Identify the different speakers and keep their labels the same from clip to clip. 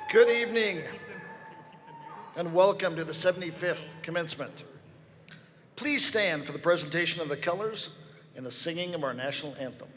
Speaker 1: Good evening, and welcome to the 75th commencement. Please stand for the presentation of the colors and the singing of our national anthem.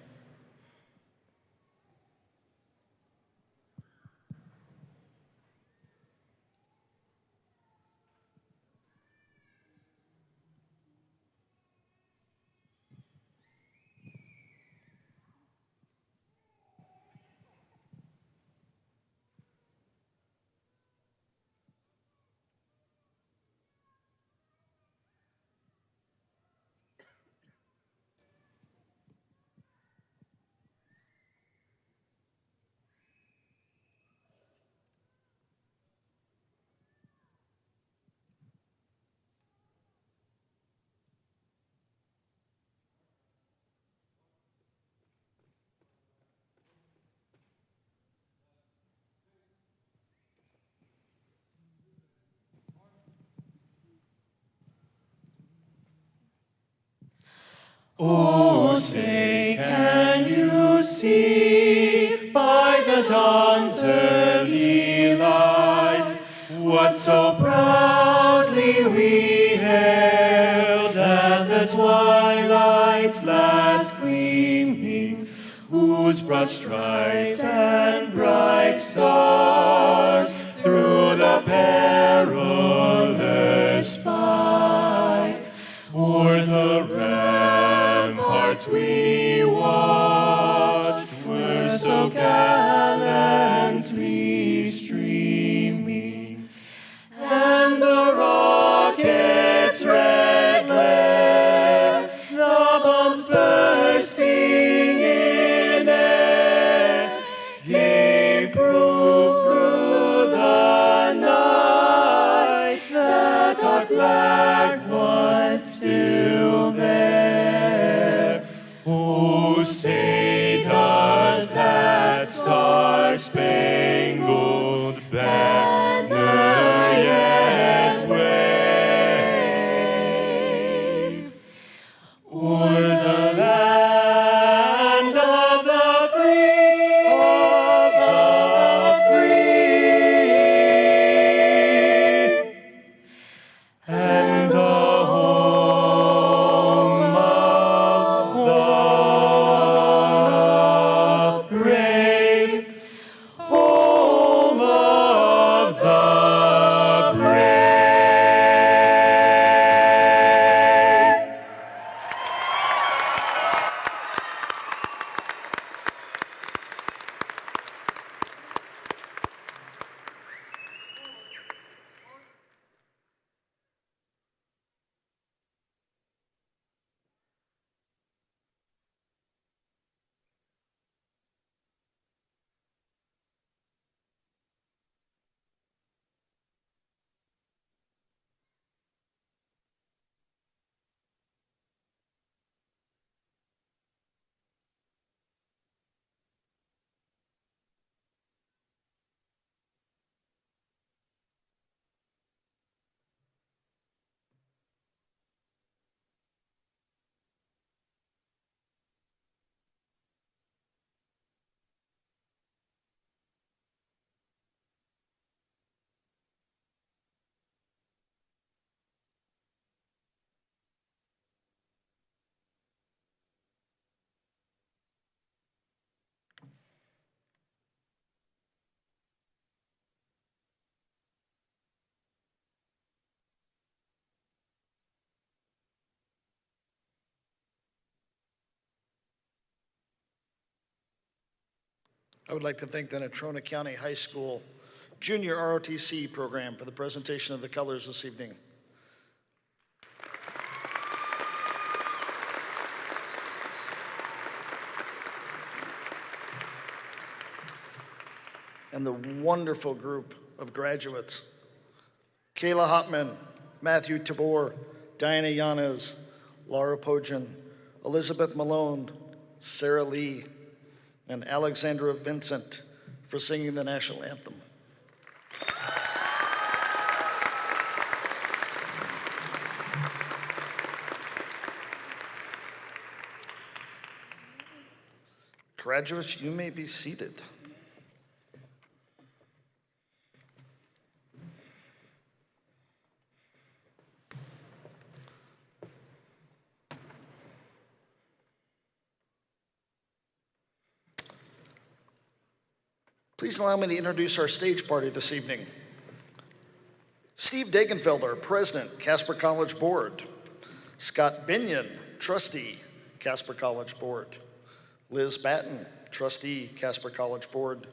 Speaker 2: Oh, say, can you see by the dawn's early light what so proudly we hailed at the twilight's last gleaming, whose broad stripes and bright stars through the perilous fight o'er the ramparts we watched were so gallantly streaming, and the rocket's red glare, the bombs bursting in air, gave proof through the night that our flag was still there. Oh, say does that star-spangled banner yet wave o'er the land of the free, and the home of the brave, home of the brave.
Speaker 1: I would like to thank the Natrona County High School Junior ROTC program for the presentation of the colors this evening. And the wonderful group of graduates, Kayla Hopman, Matthew Tabor, Diana Yanez, Laura Pojan, Elizabeth Malone, Sarah Lee, and Alexandra Vincent for singing the national anthem. Graduates, you may be seated. Please allow me to introduce our stage party this evening. Steve Dagenfelder, President, Casper College Board. Scott Binion, Trustee, Casper College Board. Liz Batten, Trustee, Casper College Board.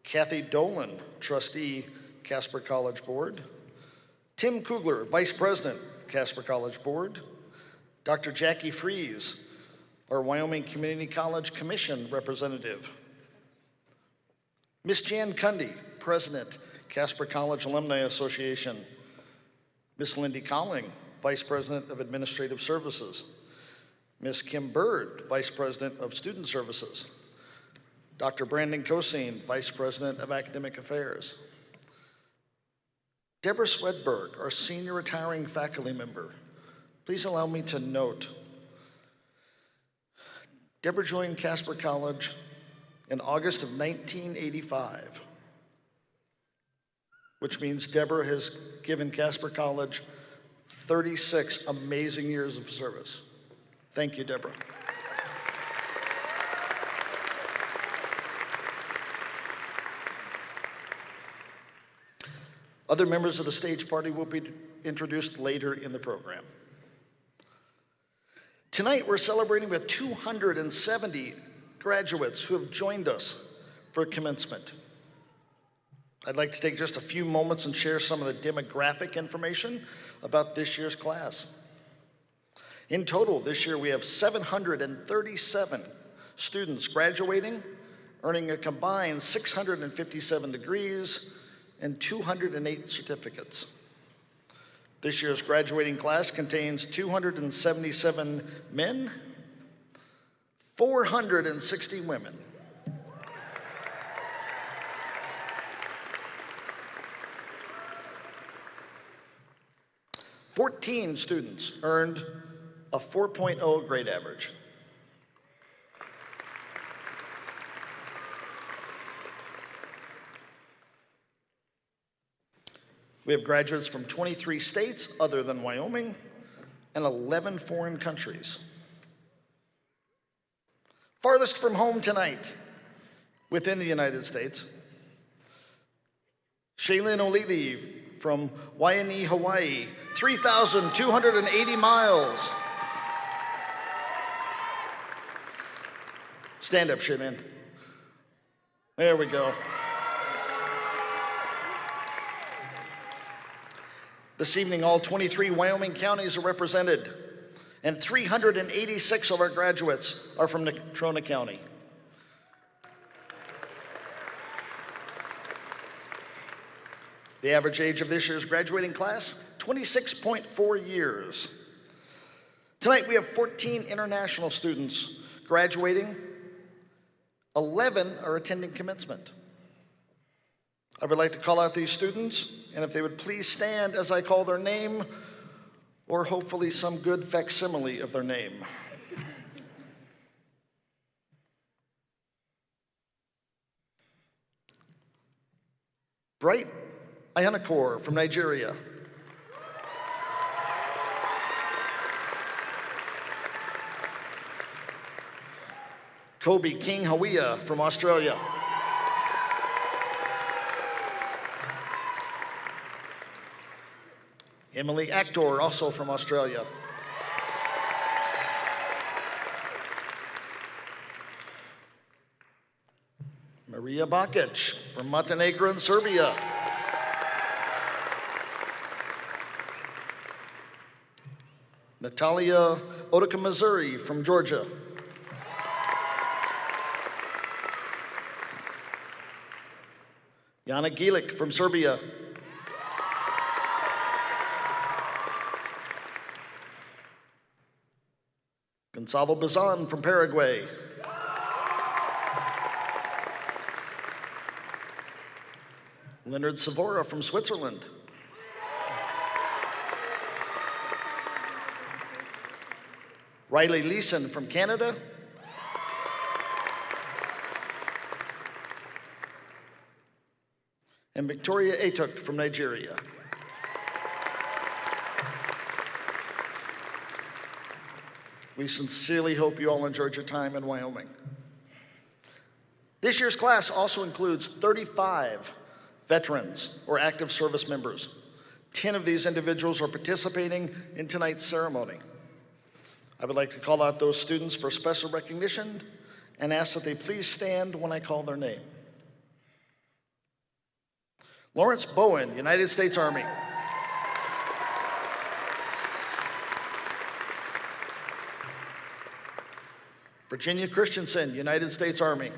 Speaker 1: Kathy Dolan, Trustee, Casper College Board. Tim Kugler, Vice President, Casper College Board. Dr. Jackie Fries, our Wyoming Community College Commission representative. Ms. Jan Cundy, President, Casper College Alumni Association. Ms. Lindy Colling, Vice President of Administrative Services. Ms. Kim Bird, Vice President of Student Services. Dr. Brandon Cosine, Vice President of Academic Affairs. Deborah Swedberg, our senior retiring faculty member. Please allow me to note, Deborah joined Casper College in August of 1985, which means Deborah has given Casper College 36 amazing years of service. Thank you, Deborah. Other members of the stage party will be introduced later in the program. Tonight, we're celebrating with 270 graduates who have joined us for commencement. I'd like to take just a few moments and share some of the demographic information about this year's class. In total, this year we have 737 students graduating, earning a combined 657 degrees and 208 certificates. This year's graduating class contains 277 men, 460 women. Fourteen students earned a 4.0 grade average. We have graduates from 23 states other than Wyoming and 11 foreign countries. Farthest from home tonight, within the United States, Shaylin O'Leary from Waimea, Hawaii, 3,280 miles. Stand up, Shaylin. There we go. This evening, all 23 Wyoming counties are represented, and 386 of our graduates are from Natrona County. The average age of this year's graduating class, 26.4 years. Tonight, we have 14 international students graduating. 11 are attending commencement. I would like to call out these students, and if they would please stand as I call their name, or hopefully some good facsimile of their name. Bright Ayanakor from Nigeria. Kobe King Hawia from Australia. Emily Actor, also from Australia. Maria Bakic from Montenegro and Serbia. Natalia Otica Missouri from Georgia. Jana Gilik from Serbia. Gonzalo Bazan from Paraguay. Leonard Savora from Switzerland. Riley Leeson from Canada. And Victoria Atuk from Nigeria. We sincerely hope you all enjoyed your time in Wyoming. This year's class also includes 35 veterans or active service members. 10 of these individuals are participating in tonight's ceremony. I would like to call out those students for special recognition and ask that they please stand when I call their name. Lawrence Bowen, United States Army. Virginia Christensen, United States Army.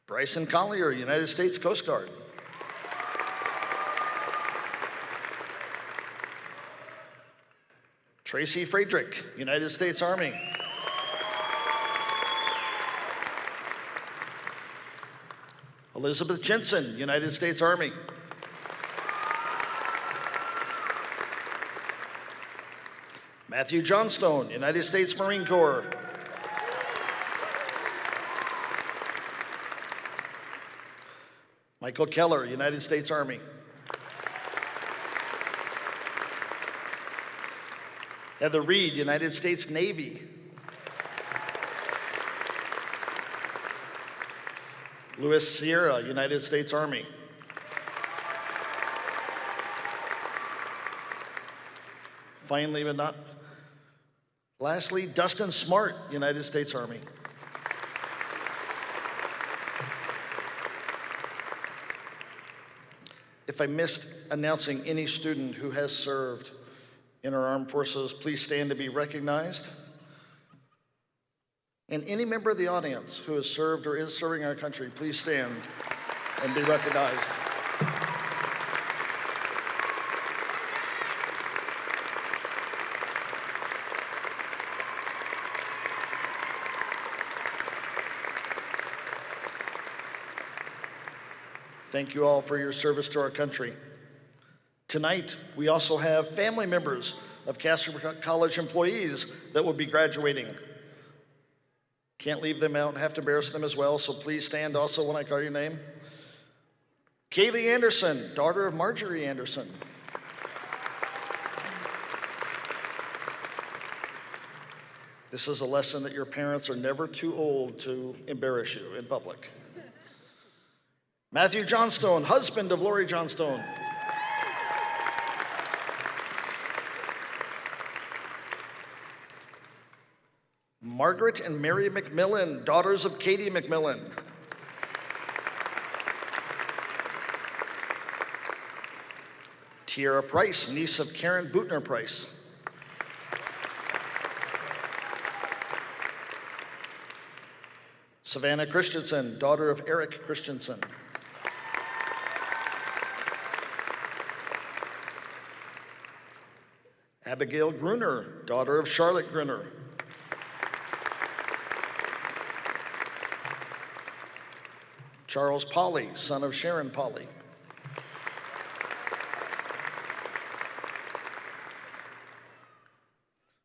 Speaker 1: Bryson Collier, United States Coast Guard. Tracy Friedrich, United States Army. Elizabeth Jensen, United States Army. Matthew Johnstone, United States Marine Corps. Michael Keller, United States Army. Heather Reed, United States Navy. Louis Sierra, United States Army. Finally, but not lastly, Dustin Smart, United States Army. If I missed announcing any student who has served in our armed forces, please stand to be recognized. And any member of the audience who has served or is serving our country, please stand and be recognized. Thank you all for your service to our country. Tonight, we also have family members of Casper College employees that will be graduating. Can't leave them out, have to embarrass them as well, so please stand also when I call your name. Kaylee Anderson, daughter of Marjorie Anderson. This is a lesson that your parents are never too old to embarrass you in public. Matthew Johnstone, husband of Lori Johnstone. Margaret and Mary McMillan, daughters of Katie McMillan. Tiara Price, niece of Karen Bootner Price. Savannah Christensen, daughter of Eric Christensen. Abigail Gruner, daughter of Charlotte Gruner. Charles Polly, son of Sharon Polly.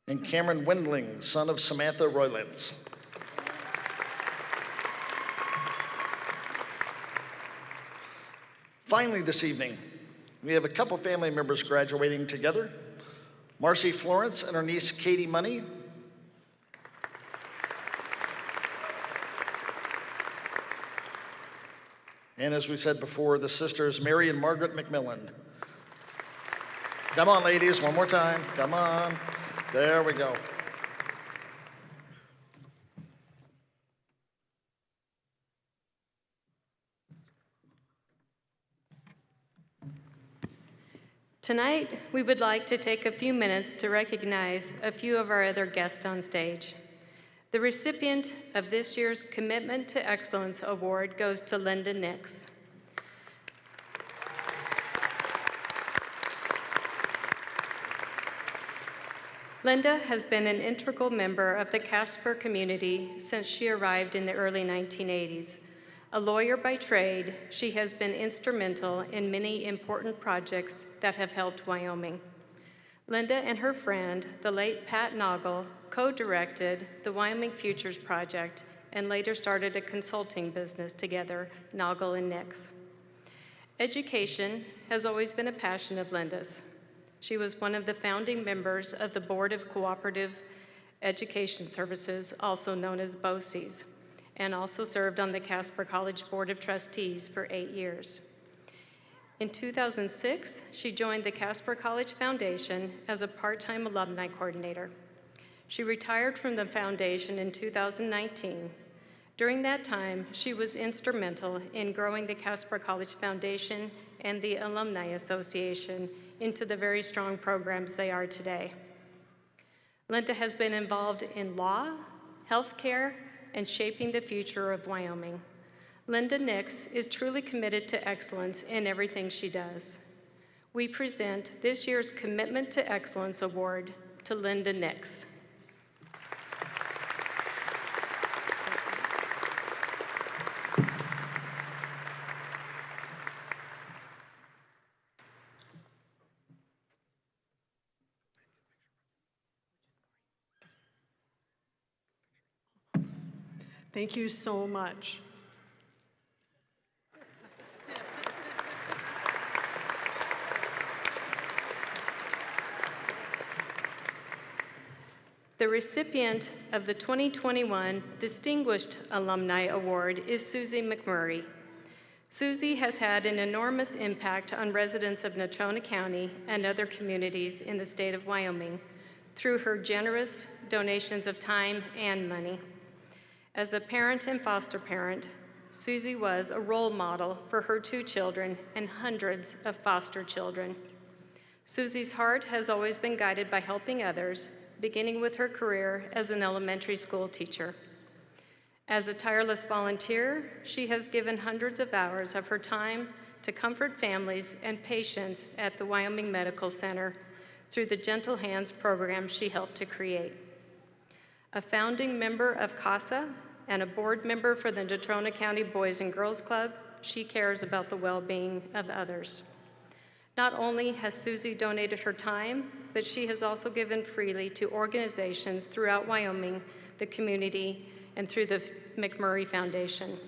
Speaker 1: And Cameron Wendling, son of Samantha Roylance. Finally this evening, we have a couple family members graduating together. Marcy Florence and her niece Katie Money. And as we said before, the sisters Mary and Margaret McMillan. Come on, ladies, one more time. Come on. There we go.
Speaker 3: Tonight, we would like to take a few minutes to recognize a few of our other guests on stage. The recipient of this year's Commitment to Excellence Award goes to Linda Nix. Linda has been an integral member of the Casper community since she arrived in the early 1980s. A lawyer by trade, she has been instrumental in many important projects that have helped Wyoming. Linda and her friend, the late Pat Noggle, co-directed the Wyoming Futures Project and later started a consulting business together, Noggle and Nix. Education has always been a passion of Linda's. She was one of the founding members of the Board of Cooperative Education Services, also known as BOCES, and also served on the Casper College Board of Trustees for 8 years. In 2006, she joined the Casper College Foundation as a part-time alumni coordinator. She retired from the foundation in 2019. During that time, she was instrumental in growing the Casper College Foundation and the Alumni Association into the very strong programs they are today. Linda has been involved in law, healthcare, and shaping the future of Wyoming. Linda Nix is truly committed to excellence in everything she does. We present this year's Commitment to Excellence Award to Linda Nix.
Speaker 4: Thank you so much.
Speaker 3: The recipient of the 2021 Distinguished Alumni Award is Susie McMurray. Susie has had an enormous impact on residents of Natrona County and other communities in the state of Wyoming through her generous donations of time and money. As a parent and foster parent, Susie was a role model for her 2 children and hundreds of foster children. Susie's heart has always been guided by helping others, beginning with her career as an elementary school teacher. As a tireless volunteer, she has given hundreds of hours of her time to comfort families and patients at the Wyoming Medical Center through the Gentle Hands program she helped to create. A founding member of CASA and a board member for the Natrona County Boys and Girls Club, she cares about the well-being of others. Not only has Susie donated her time, but she has also given freely to organizations throughout Wyoming, the community, and through the McMurray Foundation.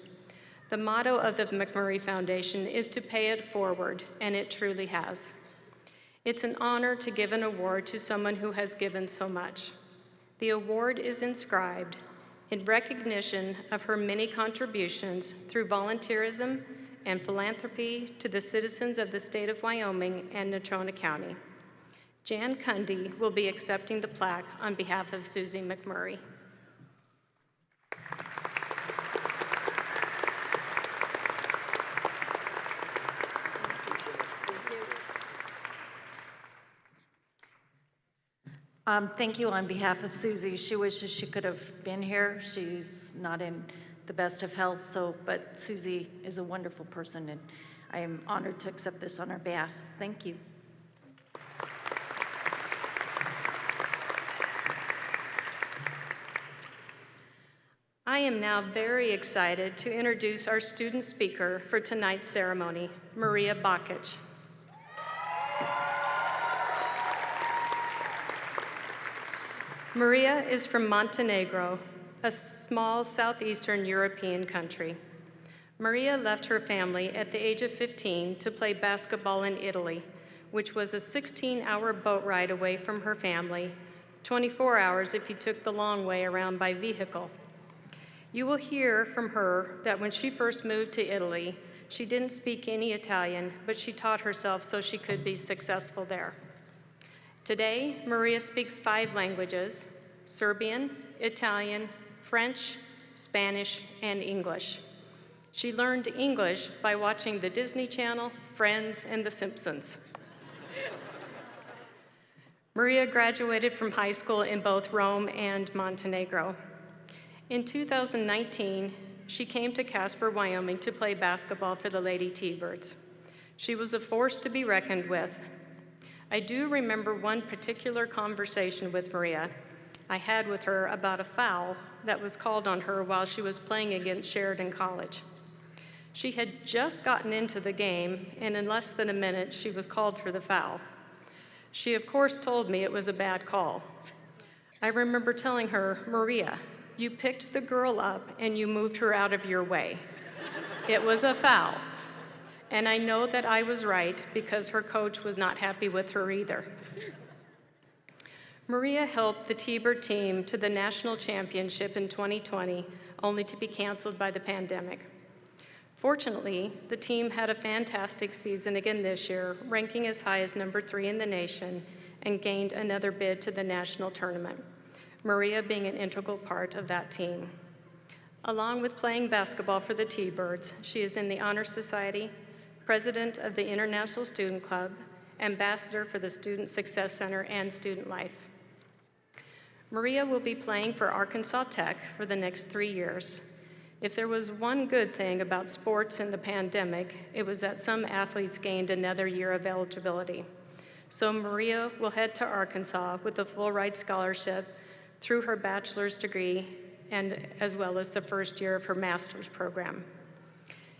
Speaker 3: The motto of the McMurray Foundation is to pay it forward, and it truly has. It's an honor to give an award to someone who has given so much. The award is inscribed in recognition of her many contributions through volunteerism and philanthropy to the citizens of the state of Wyoming and Natrona County. Jan Cundy will be accepting the plaque on behalf of Susie McMurray.
Speaker 5: Thank you on behalf of Susie. She wishes she could have been here. She's not in the best of health, but Susie is a wonderful person, and I am honored to accept this on her behalf. Thank you.
Speaker 3: I am now very excited to introduce our student speaker for tonight's ceremony, Maria Bakic. Maria is from Montenegro, a small southeastern European country. Maria left her family at the age of 15 to play basketball in Italy, which was a 16-hour boat ride away from her family, 24 hours if you took the long way around by vehicle. You will hear from her that when she first moved to Italy, she didn't speak any Italian, but she taught herself so she could be successful there. Today, Maria speaks 5 languages: Serbian, Italian, French, Spanish, and English. She learned English by watching the Disney Channel, Friends, and The Simpsons. Maria graduated from high school in both Rome and Montenegro. In 2019, she came to Casper, Wyoming to play basketball for the Lady T-Birds. She was a force to be reckoned with. I do remember one particular conversation with Maria I had with her about a foul that was called on her while she was playing against Sheridan College. She had just gotten into the game, and in less than a minute, she was called for the foul. She, of course, told me it was a bad call. I remember telling her, "Maria, you picked the girl up and you moved her out of your way. It was a foul." And I know that I was right because her coach was not happy with her either. Maria helped the T-Bird team to the national championship in 2020, only to be canceled by the pandemic. Fortunately, the team had a fantastic season again this year, ranking as high as number 3 in the nation, and gained another bid to the national tournament, Maria being an integral part of that team. Along with playing basketball for the T-Birds, she is in the Honor Society, president of the International Student Club, ambassador for the Student Success Center and Student Life. Maria will be playing for Arkansas Tech for the next 3 years. If there was one good thing about sports in the pandemic, it was that some athletes gained another year of eligibility. So Maria will head to Arkansas with a full ride scholarship through her bachelor's degree and as well as the first year of her master's program.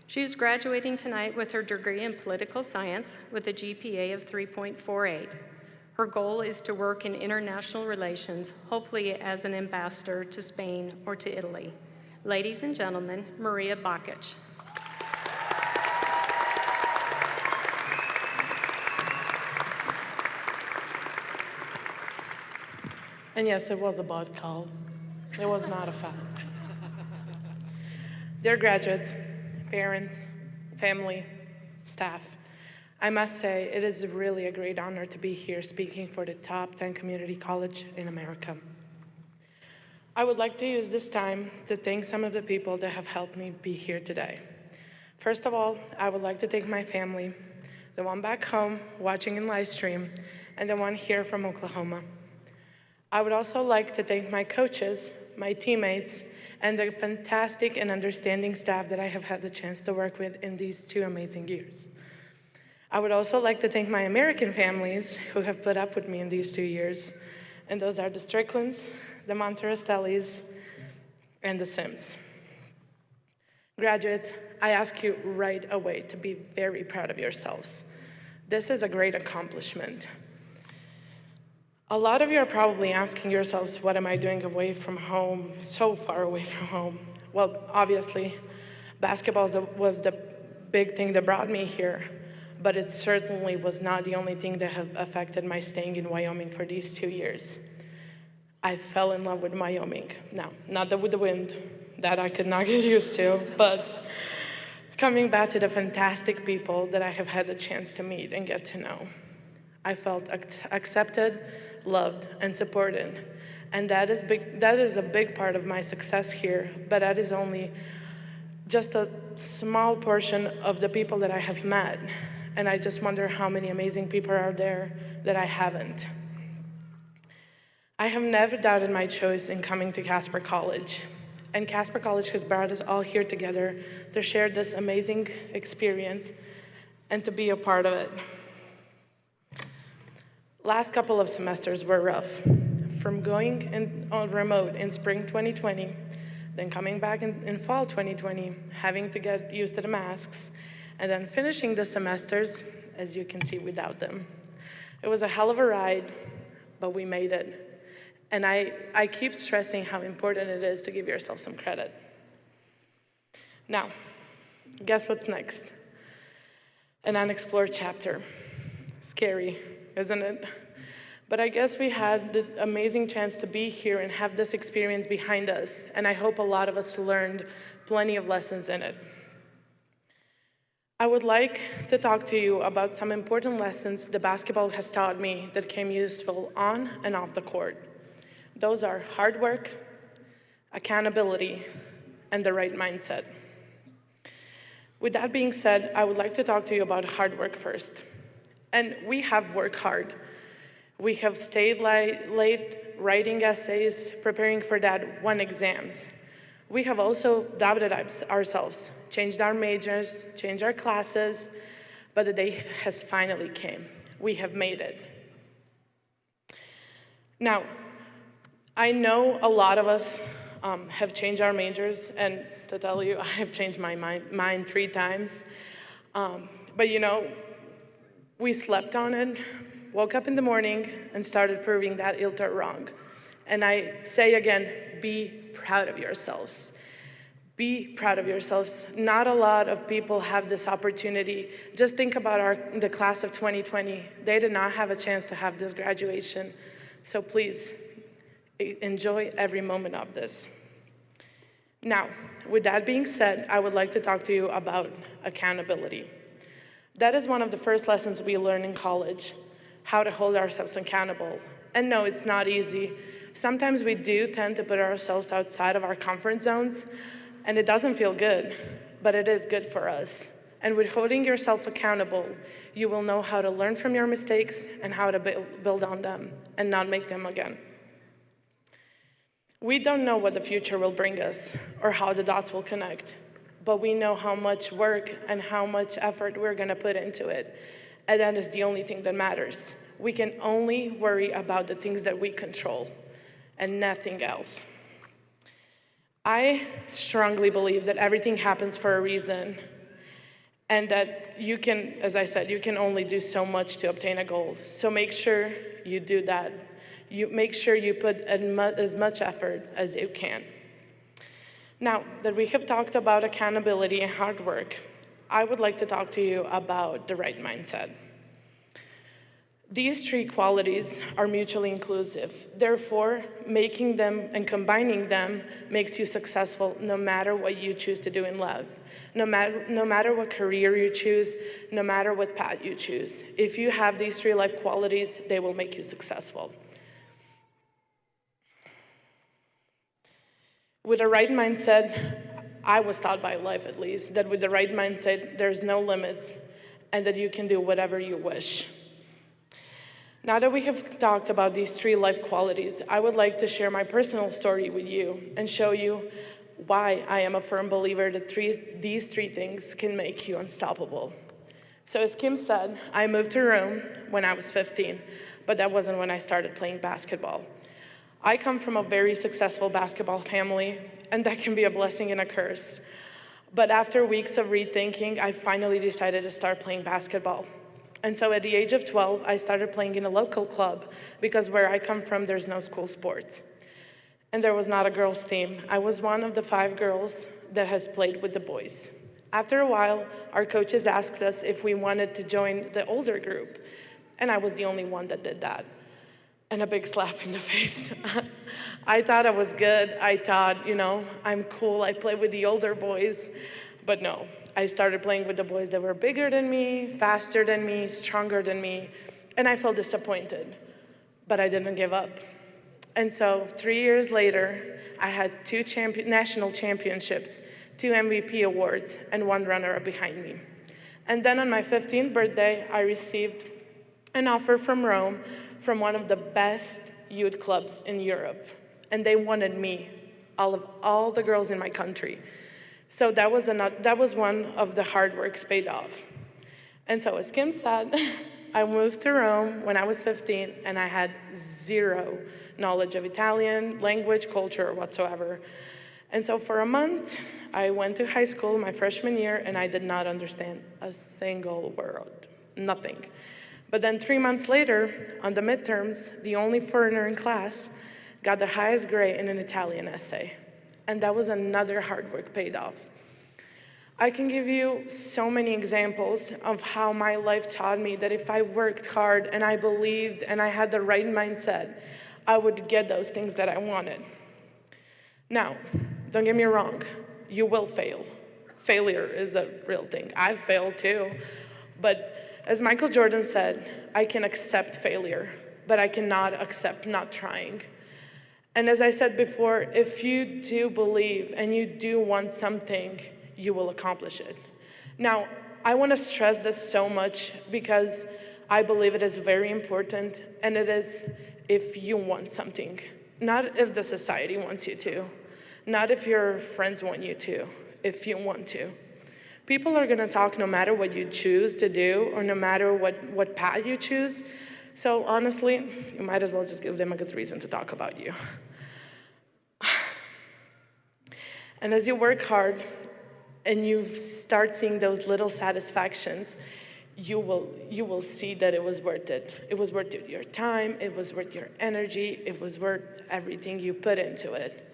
Speaker 3: She is graduating tonight with her degree in political science with a GPA of 3.48. Her goal is to work in international relations, hopefully as an ambassador to Spain or to Italy. Ladies and gentlemen, Maria Bakic.
Speaker 6: And yes, it was a bad call. It was not a foul. Dear graduates, parents, family, staff, I must say it is really a great honor to be here speaking for the top 10 community college in America. I would like to use this time to thank some of the people that have helped me be here today. First of all, I would like to thank my family, the one back home watching in live stream, and the one here from Oklahoma. I would also like to thank my coaches, my teammates, and the fantastic and understanding staff that I have had the chance to work with in these 2 amazing years. I would also like to thank my American families who have put up with me in these 2 years, and those are the Stricklands, the Monterastellis, and the Sims. Graduates, I ask you right away to be very proud of yourselves. This is a great accomplishment. A lot of you are probably asking yourselves, what am I doing away from home, so far away from home? Well, obviously, basketball was the big thing that brought me here, but it certainly was not the only thing that have affected my staying in Wyoming for these 2 years. I fell in love with Wyoming. Now, not with the wind, that I could not get used to, but coming back to the fantastic people that I have had the chance to meet and get to know. I felt accepted, loved, and supported. And that is a big part of my success here, but that is only just a small portion of the people that I have met. And I just wonder how many amazing people are there that I haven't. I have never doubted my choice in coming to Casper College. And Casper College has brought us all here together to share this amazing experience and to be a part of it. Last couple of semesters were rough. From going on remote in spring 2020, then coming back in fall 2020, having to get used to the masks, and then finishing the semesters, as you can see, without them. It was a hell of a ride, but we made it. And I keep stressing how important it is to give yourself some credit. Now, guess what's next? An unexplored chapter. Scary, isn't it? But I guess we had the amazing chance to be here and have this experience behind us, and I hope a lot of us learned plenty of lessons in it. I would like to talk to you about some important lessons the basketball has taught me that came useful on and off the court. Those are hard work, accountability, and the right mindset. With that being said, I would like to talk to you about hard work first. And we have worked hard. We have stayed late writing essays, preparing for that 1 exams. We have also doubted ourselves, changed our majors, changed our classes, but the day has finally came. We have made it. Now, I know a lot of us have changed our majors, and to tell you, I have changed my mind 3 times. But you know, we slept on it, woke up in the morning, and started proving that ILTA wrong. And I say again, be proud of yourselves. Be proud of yourselves. Not a lot of people have this opportunity. Just think about the class of 2020. They did not have a chance to have this graduation. So please, enjoy every moment of this. Now, with that being said, I would like to talk to you about accountability. That is one of the first lessons we learn in college, how to hold ourselves accountable. And no, it's not easy. Sometimes we do tend to put ourselves outside of our comfort zones, and it doesn't feel good, but it is good for us. And with holding yourself accountable, you will know how to learn from your mistakes and how to build on them and not make them again. We don't know what the future will bring us or how the dots will connect, but we know how much work and how much effort we're going to put into it, and that is the only thing that matters. We can only worry about the things that we control and nothing else. I strongly believe that everything happens for a reason, and that you can, as I said, you can only do so much to obtain a goal. So make sure you do that. You make sure you put as much effort as you can. Now that we have talked about accountability and hard work, I would like to talk to you about the right mindset. These three qualities are mutually inclusive. Therefore, making them and combining them makes you successful no matter what you choose to do in life, no matter what career you choose, no matter what path you choose. If you have these three life qualities, they will make you successful. With the right mindset, I was taught by life at least, that with the right mindset, there's no limits and that you can do whatever you wish. Now that we have talked about these three life qualities, I would like to share my personal story with you and show you why I am a firm believer that these three things can make you unstoppable. So as Kim said, I moved to Rome when I was 15, but that wasn't when I started playing basketball. I come from a very successful basketball family, and that can be a blessing and a curse. But after weeks of rethinking, I finally decided to start playing basketball. And so at the age of 12, I started playing in a local club because where I come from, there's no school sports. And there was not a girls' team. I was one of the 5 girls that has played with the boys. After a while, our coaches asked us if we wanted to join the older group, and I was the only one that did that. And a big slap in the face. I thought I was good. I thought, I'm cool. I play with the older boys. But no, I started playing with the boys that were bigger than me, faster than me, stronger than me, and I felt disappointed. But I didn't give up. And so 3 years later, I had 2 national championships, 2 MVP awards, and 1 runner-up behind me. And then on my 15th birthday, I received an offer from Rome from one of the best youth clubs in Europe. And they wanted me, all the girls in my country. So that was one of the hard works paid off. And so as Kim said, I moved to Rome when I was 15, and I had 0 knowledge of Italian, language, culture, whatsoever. And so for a month, I went to high school my freshman year, and I did not understand a single word, nothing. But then 3 months later, on the midterms, the only foreigner in class got the highest grade in an Italian essay. And that was another hard work paid off. I can give you so many examples of how my life taught me that if I worked hard and I believed and I had the right mindset, I would get those things that I wanted. Now, don't get me wrong, you will fail. Failure is a real thing. I've failed too, but as Michael Jordan said, I can accept failure, but I cannot accept not trying. And as I said before, if you do believe and you do want something, you will accomplish it. Now, I want to stress this so much because I believe it is very important, and it is if you want something, not if the society wants you to, not if your friends want you to, if you want to. People are going to talk no matter what you choose to do or no matter what path you choose. So honestly, you might as well just give them a good reason to talk about you. And as you work hard and you start seeing those little satisfactions, you will see that it was worth it. It was worth your time, it was worth your energy, it was worth everything you put into it.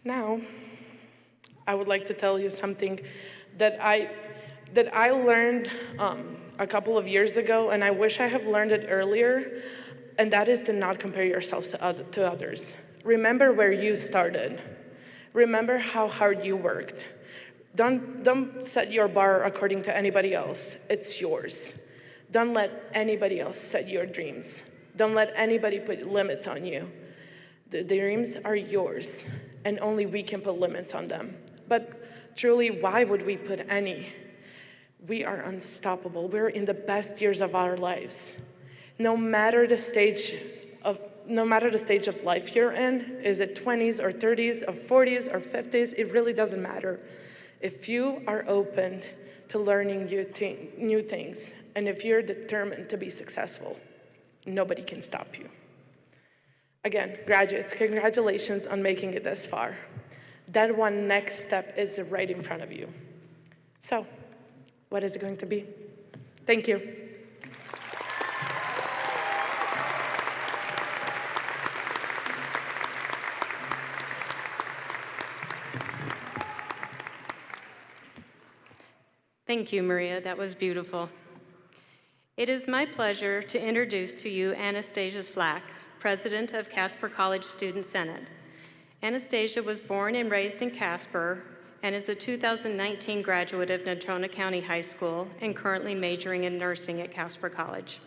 Speaker 6: Now, I would like to tell you something that I that I learned a couple of years ago, and I wish I have learned it earlier, and that is to not compare yourselves to others. Remember where you started. Remember how hard you worked. Don't set your bar according to anybody else. It's yours. Don't let anybody else set your dreams. Don't let anybody put limits on you. The dreams are yours, and only we can put limits on them. But truly, why would we put any? We are unstoppable. We're in the best years of our lives. No matter the stage of life you're in, is it 20s or 30s or 40s or 50s, it really doesn't matter. If you are open to learning new things, and if you're determined to be successful, nobody can stop you. Again, graduates, congratulations on making it this far. That one next step is right in front of you. So, what is it going to be? Thank you.
Speaker 3: Thank you, Maria. That was beautiful. It is my pleasure to introduce to you Anastasia Slack, President of Casper College Student Senate. Anastasia was born and raised in Casper and is a 2019 graduate of Natrona County High School and currently majoring in nursing at Casper College.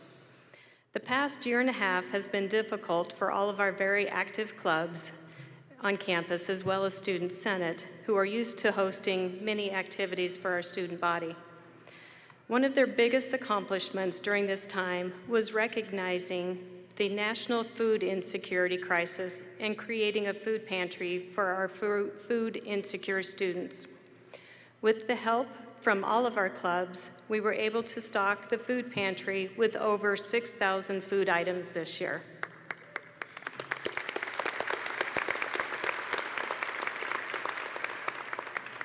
Speaker 3: The past year and a half has been difficult for all of our very active clubs on campus, as well as Student Senate, who are used to hosting many activities for our student body. One of their biggest accomplishments during this time was recognizing the national food insecurity crisis and creating a food pantry for our food insecure students. With the help from all of our clubs, we were able to stock the food pantry with over 6,000 food items this year.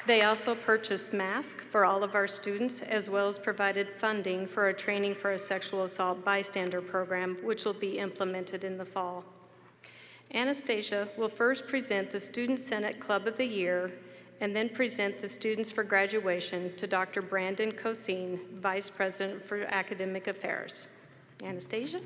Speaker 3: They also purchased masks for all of our students, as well as provided funding for a training for a sexual assault bystander program, which will be implemented in the fall. Anastasia will first present the Student Senate Club of the Year and then present the students for graduation to Dr. Brandon Cosine, Vice President for Academic Affairs. Anastasia?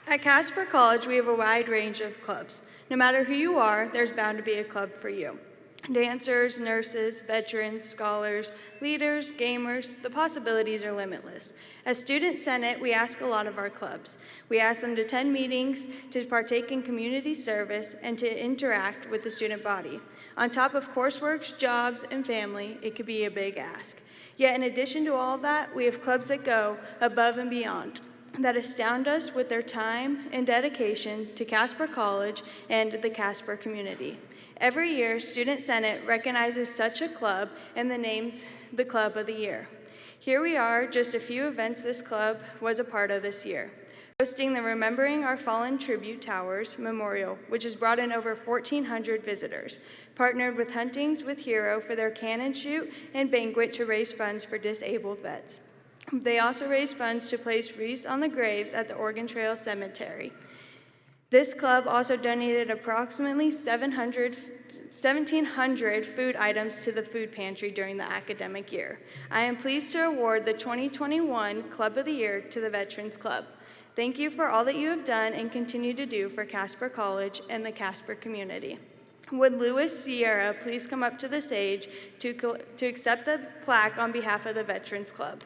Speaker 7: At Casper College, we have a wide range of clubs. No matter who you are, there's bound to be a club for you. Dancers, nurses, veterans, scholars, leaders, gamers, the possibilities are limitless. As Student Senate, we ask a lot of our clubs. We ask them to attend meetings, to partake in community service, and to interact with the student body. On top of coursework, jobs, and family, it could be a big ask. Yet in addition to all that, we have clubs that go above and beyond, that astound us with their time and dedication to Casper College and the Casper community. Every year, Student Senate recognizes such a club and the names the Club of the Year. Here we are, just a few events this club was a part of this year. Hosting the Remembering Our Fallen Tribute Towers Memorial, which has brought in over 1,400 visitors. Partnered with Huntings with Hero for their cannon shoot and banquet to raise funds for disabled vets. They also raised funds to place wreaths on the graves at the Oregon Trail Cemetery. This club also donated approximately 1,700 food items to the food pantry during the academic year. I am pleased to award the 2021 Club of the Year to the Veterans Club. Thank you for all that you have done and continue to do for Casper College and the Casper community. Would Louis Sierra please come up to the stage to accept the plaque on behalf of the Veterans Club?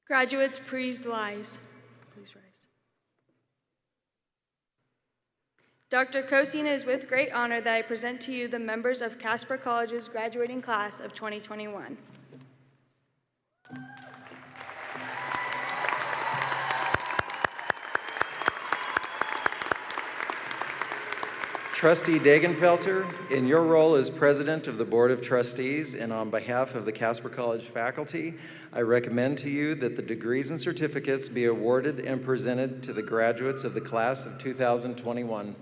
Speaker 7: Graduates, please rise. Please rise. Dr. Kosine, it is with great honor that I present to you the members of Casper College's graduating class of 2021.
Speaker 8: Trustee Dagenfelter, in your role as President of the Board of Trustees and on behalf of the Casper College faculty, I recommend to you that the degrees and certificates be awarded and presented to the graduates of the class of 2021.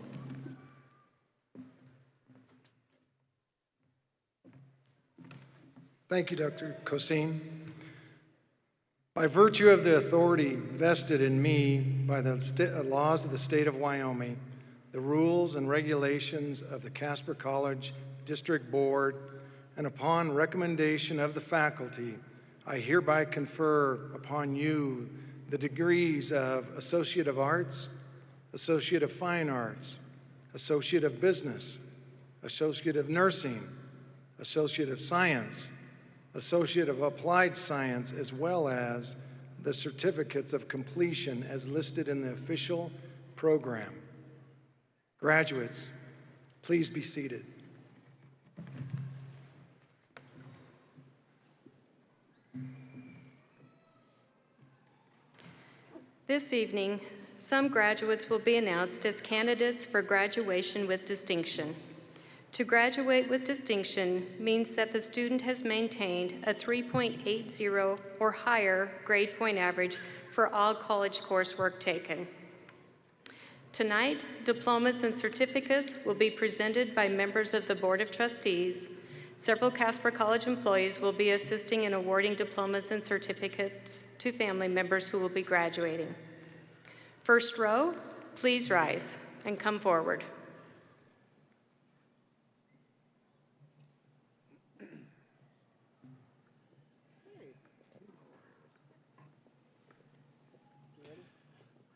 Speaker 9: Thank you, Dr. Kosine. By virtue of the authority vested in me by the laws of the state of Wyoming, the rules and regulations of the Casper College District Board, and upon recommendation of the faculty, I hereby confer upon you the degrees of Associate of Arts, Associate of Fine Arts, Associate of Business, Associate of Nursing, Associate of Science, Associate of Applied Science, as well as the certificates of completion as listed in the official program. Graduates, please be seated.
Speaker 3: This evening, some graduates will be announced as candidates for graduation with distinction. To graduate with distinction means that the student has maintained a 3.80 or higher grade point average for all college coursework taken. Tonight, diplomas and certificates will be presented by members of the Board of Trustees. Several Casper College employees will be assisting in awarding diplomas and certificates to family members who will be graduating. First row, please rise and come forward.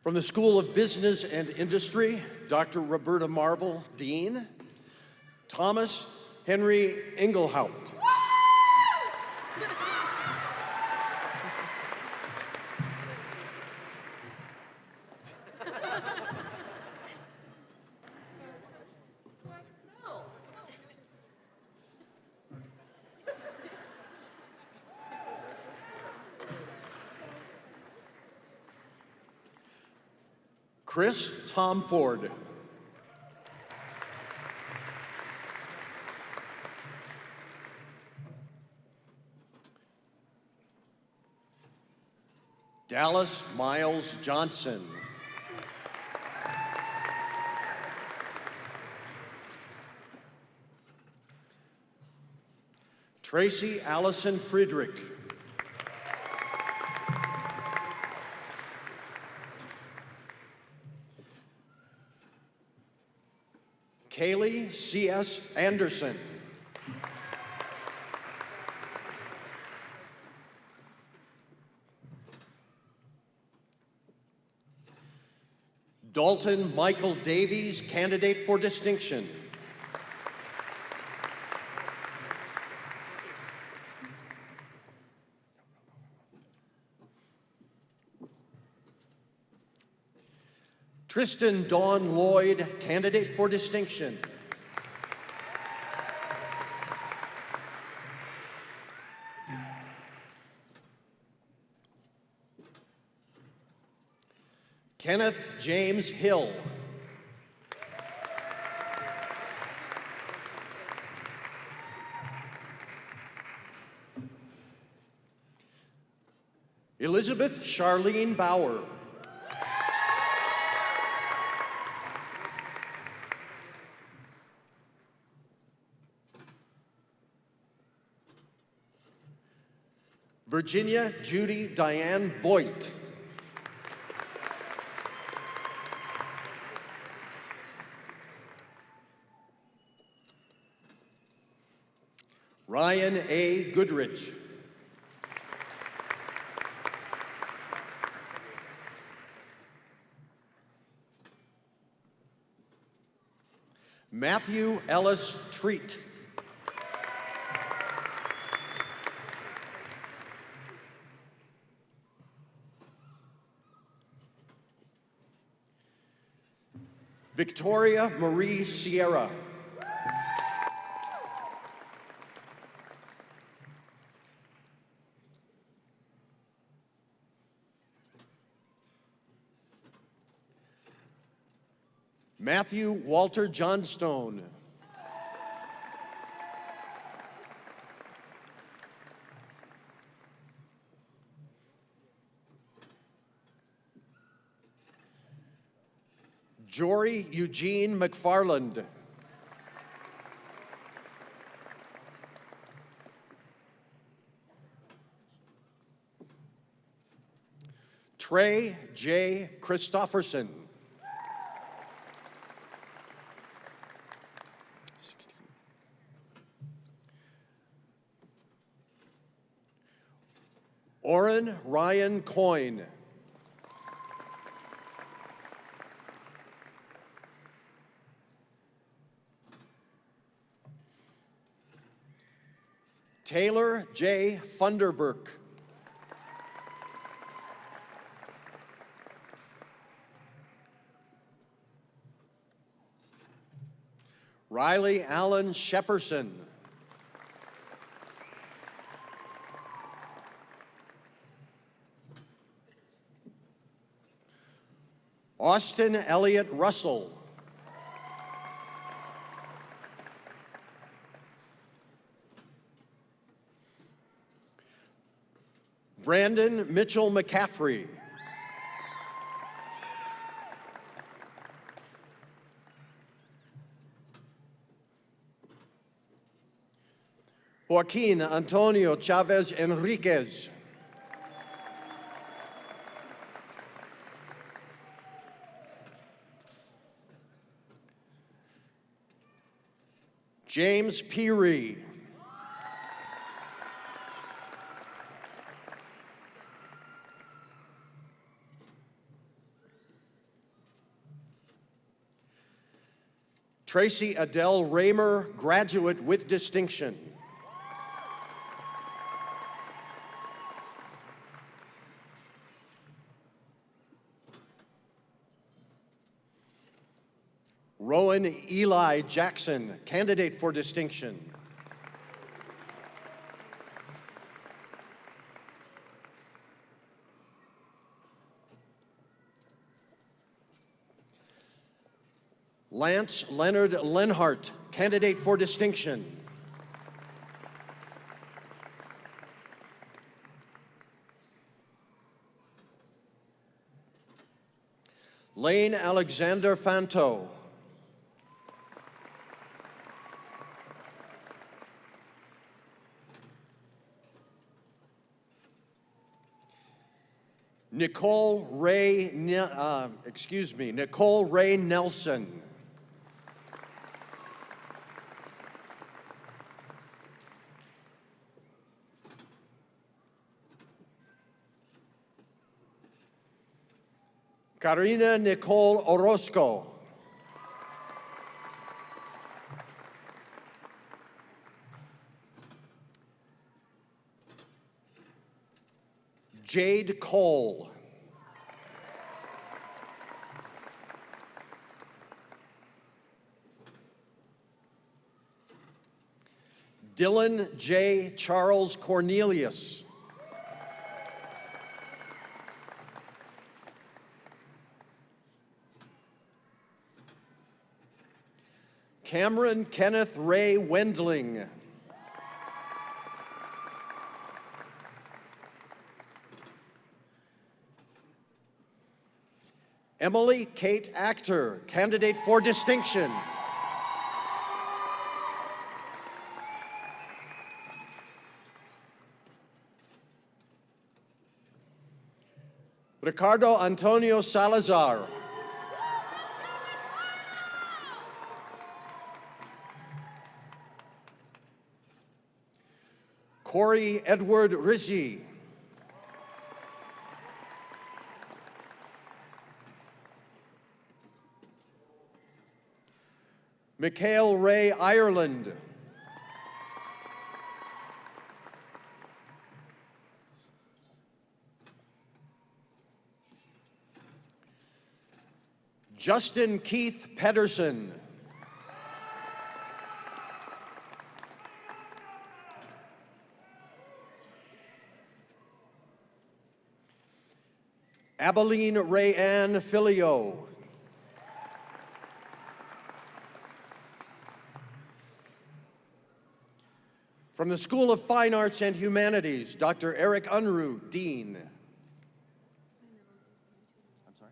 Speaker 10: From the School of Business and Industry, Dr. Roberta Marvel, Dean. Thomas Henry Engelhaupt. Chris Tom Ford. Dallas Miles Johnson. Tracy Allison Friedrich. Kaylee C.S. Anderson. Dalton Michael Davies, candidate for distinction. Tristan Dawn Lloyd, candidate for distinction. Kenneth James Hill. Elizabeth Charlene Bauer. Virginia Judy Diane Voigt. Ryan A. Goodrich. Matthew Ellis Treat. Victoria Marie Sierra. Matthew Walter Johnstone. Jory Eugene McFarland. Trey J. Christofferson. Oren Ryan Coyne. Taylor J. Funderburk. Riley Allen Shepperson. Austin Elliott Russell. Brandon Mitchell McCaffrey. Joaquin Antonio Chavez Enriquez. James Peary. Tracy Adele Raymer, graduate with distinction. Rowan Eli Jackson, candidate for distinction. Lance Leonard Lenhart, candidate for distinction. Lane Alexander Fanto. Nicole Ray Nelson. Karina Nicole Orozco. Jade Cole. Dylan J. Charles Cornelius. Cameron Kenneth Ray Wendling. Emily Kate Actor, candidate for distinction. Ricardo Antonio Salazar. Corey Edward Rizzi. Mikhail Ray Ireland. Justin Keith Pedersen. Abilene Ray Ann Filio. From the School of Fine Arts and Humanities, Dr. Eric Unruh, Dean. I'm sorry?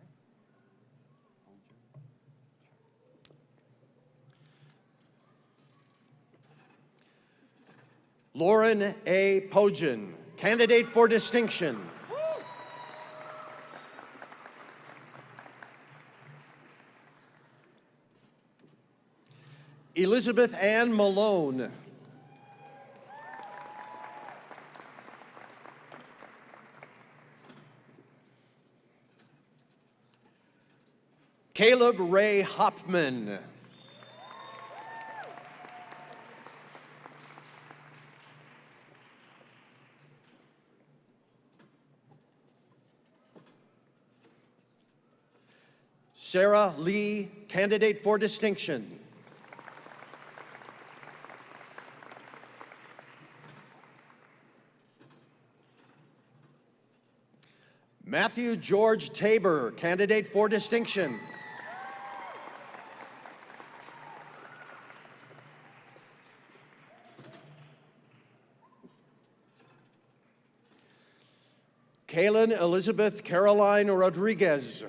Speaker 10: Lauren A. Pojan, candidate for distinction. Elizabeth Ann Malone. Caleb Ray Hopman. Sarah Lee, candidate for distinction. Matthew George Tabor, candidate for distinction. Kaylin Elizabeth Caroline Rodriguez.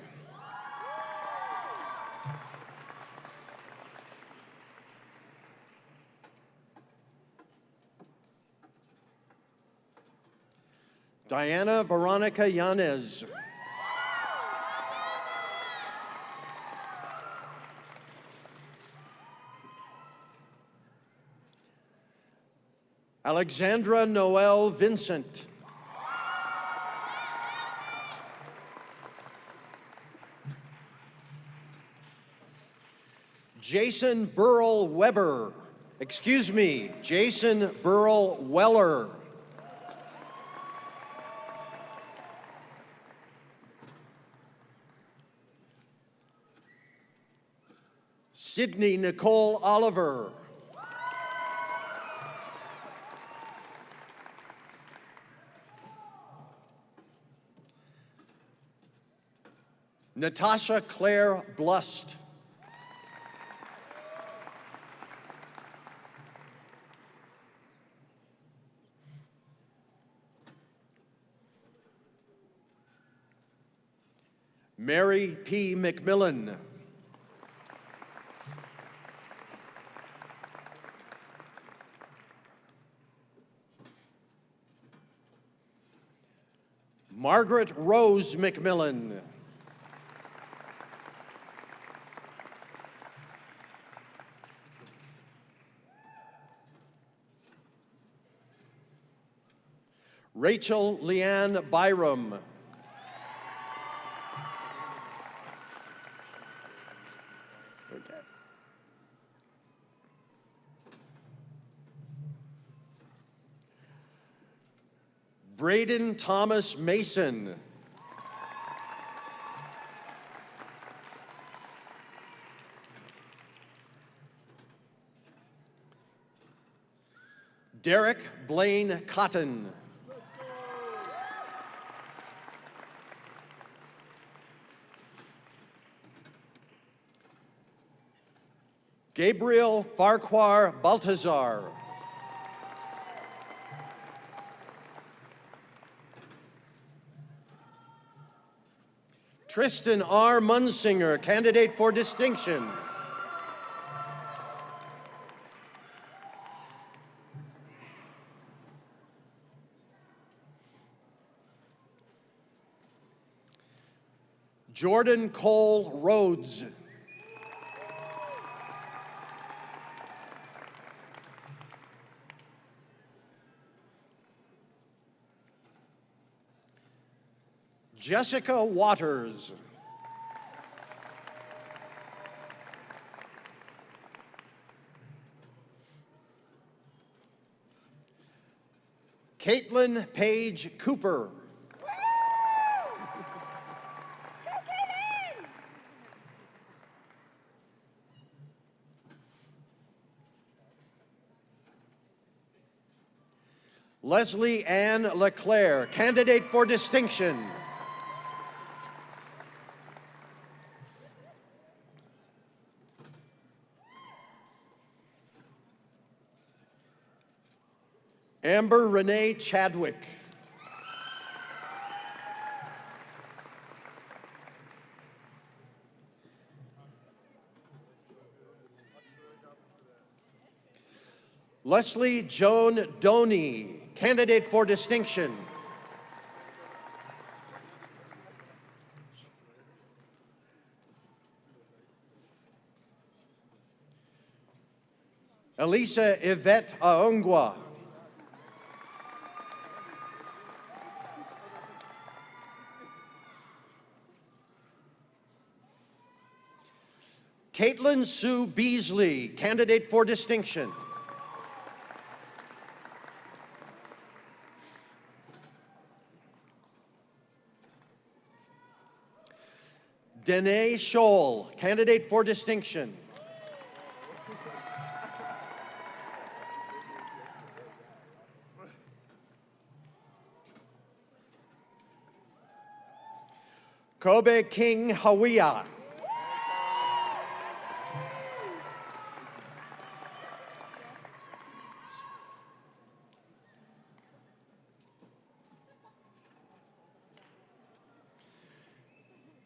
Speaker 10: Diana Veronica Yanez. Alexandra Noel Vincent. Jason Burrell Weber. Excuse me, Jason Burrell Weller. Sydney Nicole Oliver. Natasha Claire Blust. Mary P. McMillan. Margaret Rose McMillan. Rachel Leanne Byram. Braden Thomas Mason. Derek Blaine Cotton. Gabriel Farquhar Baltazar. Tristan R. Munsinger, candidate for distinction. Jordan Cole Rhodes. Jessica Waters. Caitlin Page Cooper. Leslie Ann LeClaire, candidate for distinction. Amber Renee Chadwick. Leslie Joan Doney, candidate for distinction. Elisa Yvette Aongwa. Caitlin Sue Beasley, candidate for distinction. Danae Scholl, candidate for distinction. Kobe King Hawia.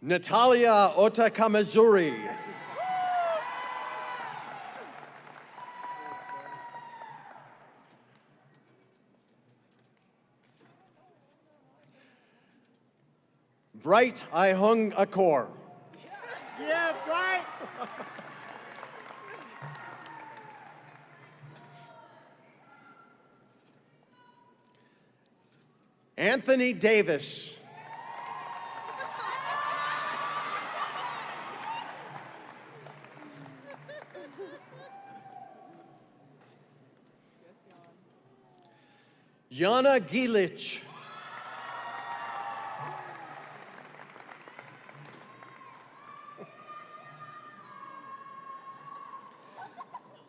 Speaker 10: Natalia Otakamazuri. Bright Ihung Akor.
Speaker 2: Yeah, Bright!
Speaker 10: Anthony Davis. Yana Gilich.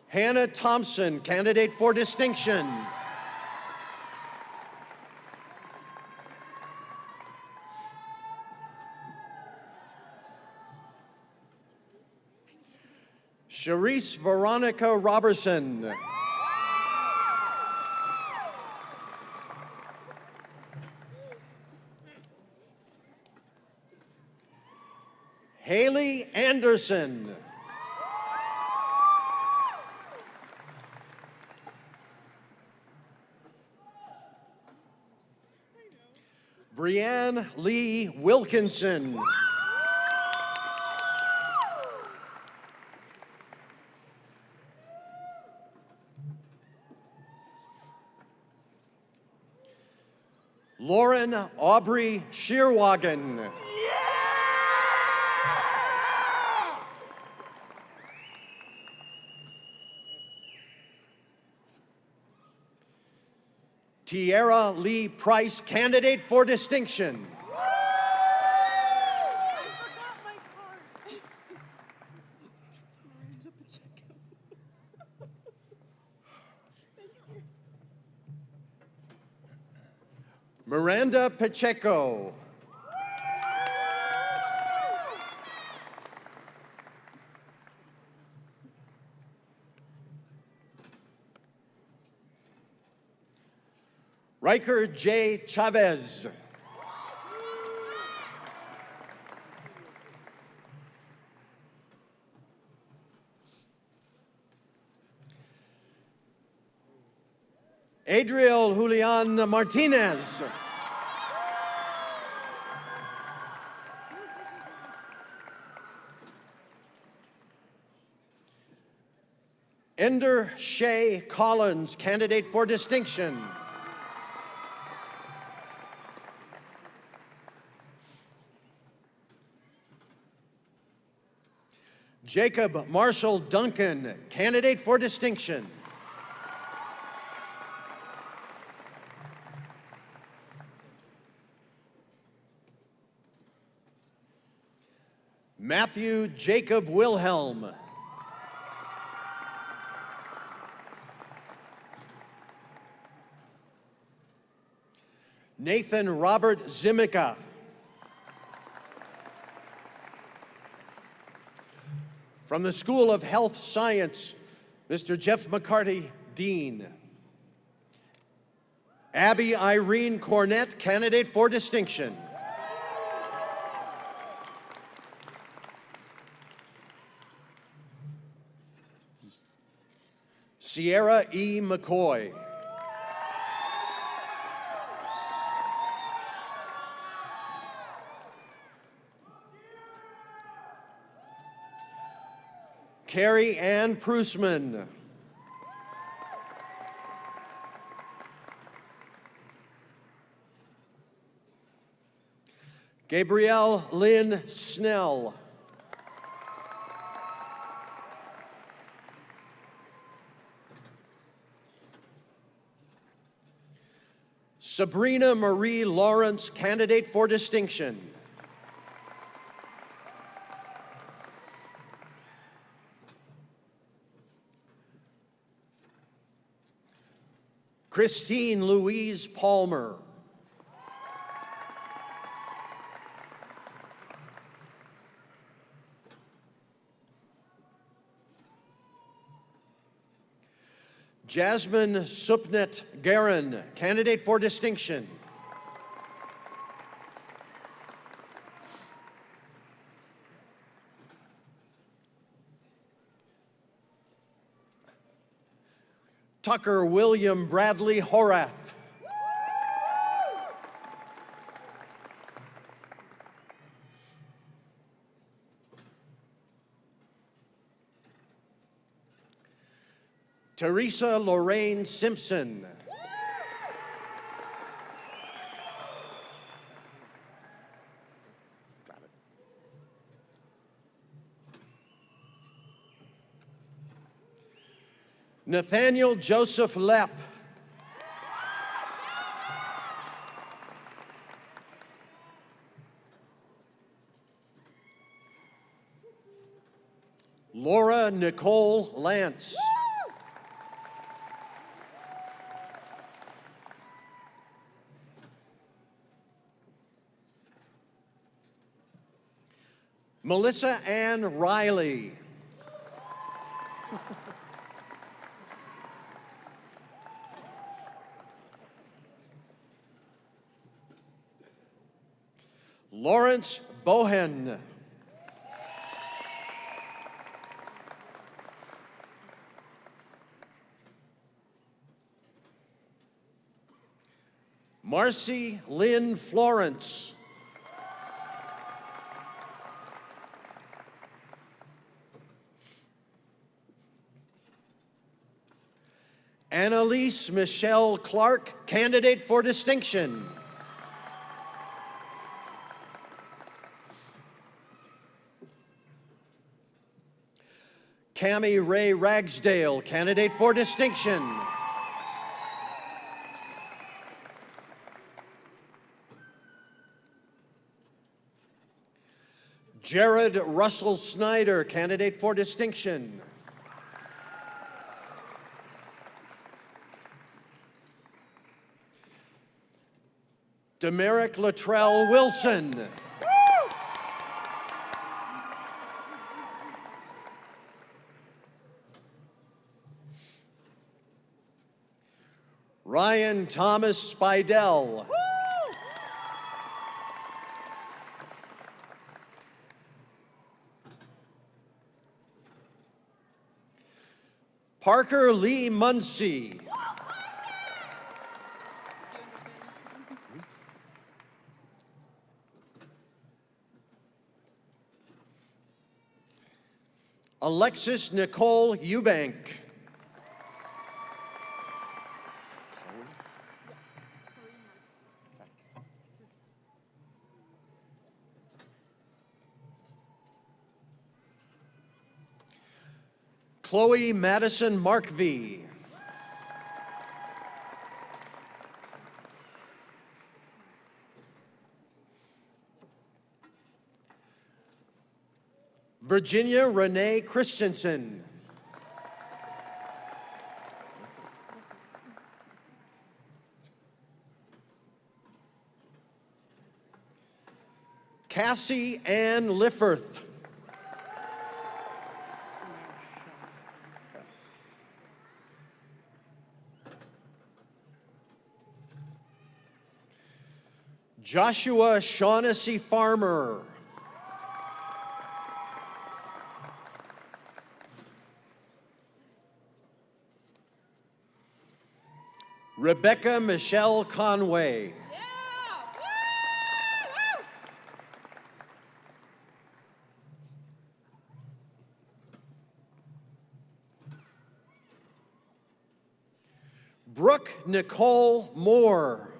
Speaker 10: Hannah Thompson, candidate for distinction. Charisse Veronica Robertson. Haley Anderson. Brianne Lee Wilkinson. Lauren Aubrey Shearwagen. Tierra Lee Price, candidate for distinction. Miranda Pacheco. Riker J. Chavez. Adriel Julian Martinez. Ender Shay Collins, candidate for distinction. Jacob Marshall Duncan, candidate for distinction. Matthew Jacob Wilhelm. Nathan Robert Zimica. From the School of Health Science, Mr. Jeff McCarty, Dean. Abby Irene Cornett, candidate for distinction. Sierra E. McCoy. Carrie Ann Prusman. Gabrielle Lynn Snell. Sabrina Marie Lawrence, candidate for distinction. Christine Louise Palmer. Jasmine Supnet Garin, candidate for distinction. Tucker William Bradley Horath. Teresa Lorraine Simpson. Nathaniel Joseph Lepp. Laura Nicole Lance. Melissa Ann Riley. Lawrence Bohen. Marcy Lynn Florence. Annalise Michelle Clark, candidate for distinction. Cammie Ray Ragsdale, candidate for distinction. Jared Russell Snyder, candidate for distinction. Demerick Latrell Wilson. Ryan Thomas Spidell. Parker Lee Muncie. Alexis Nicole Eubank. Chloe Madison Markvey. Virginia Renee Christensen. Cassie Ann Lifforth. Joshua Shaughnessy Farmer. Rebecca Michelle Conway. Brooke Nicole Moore.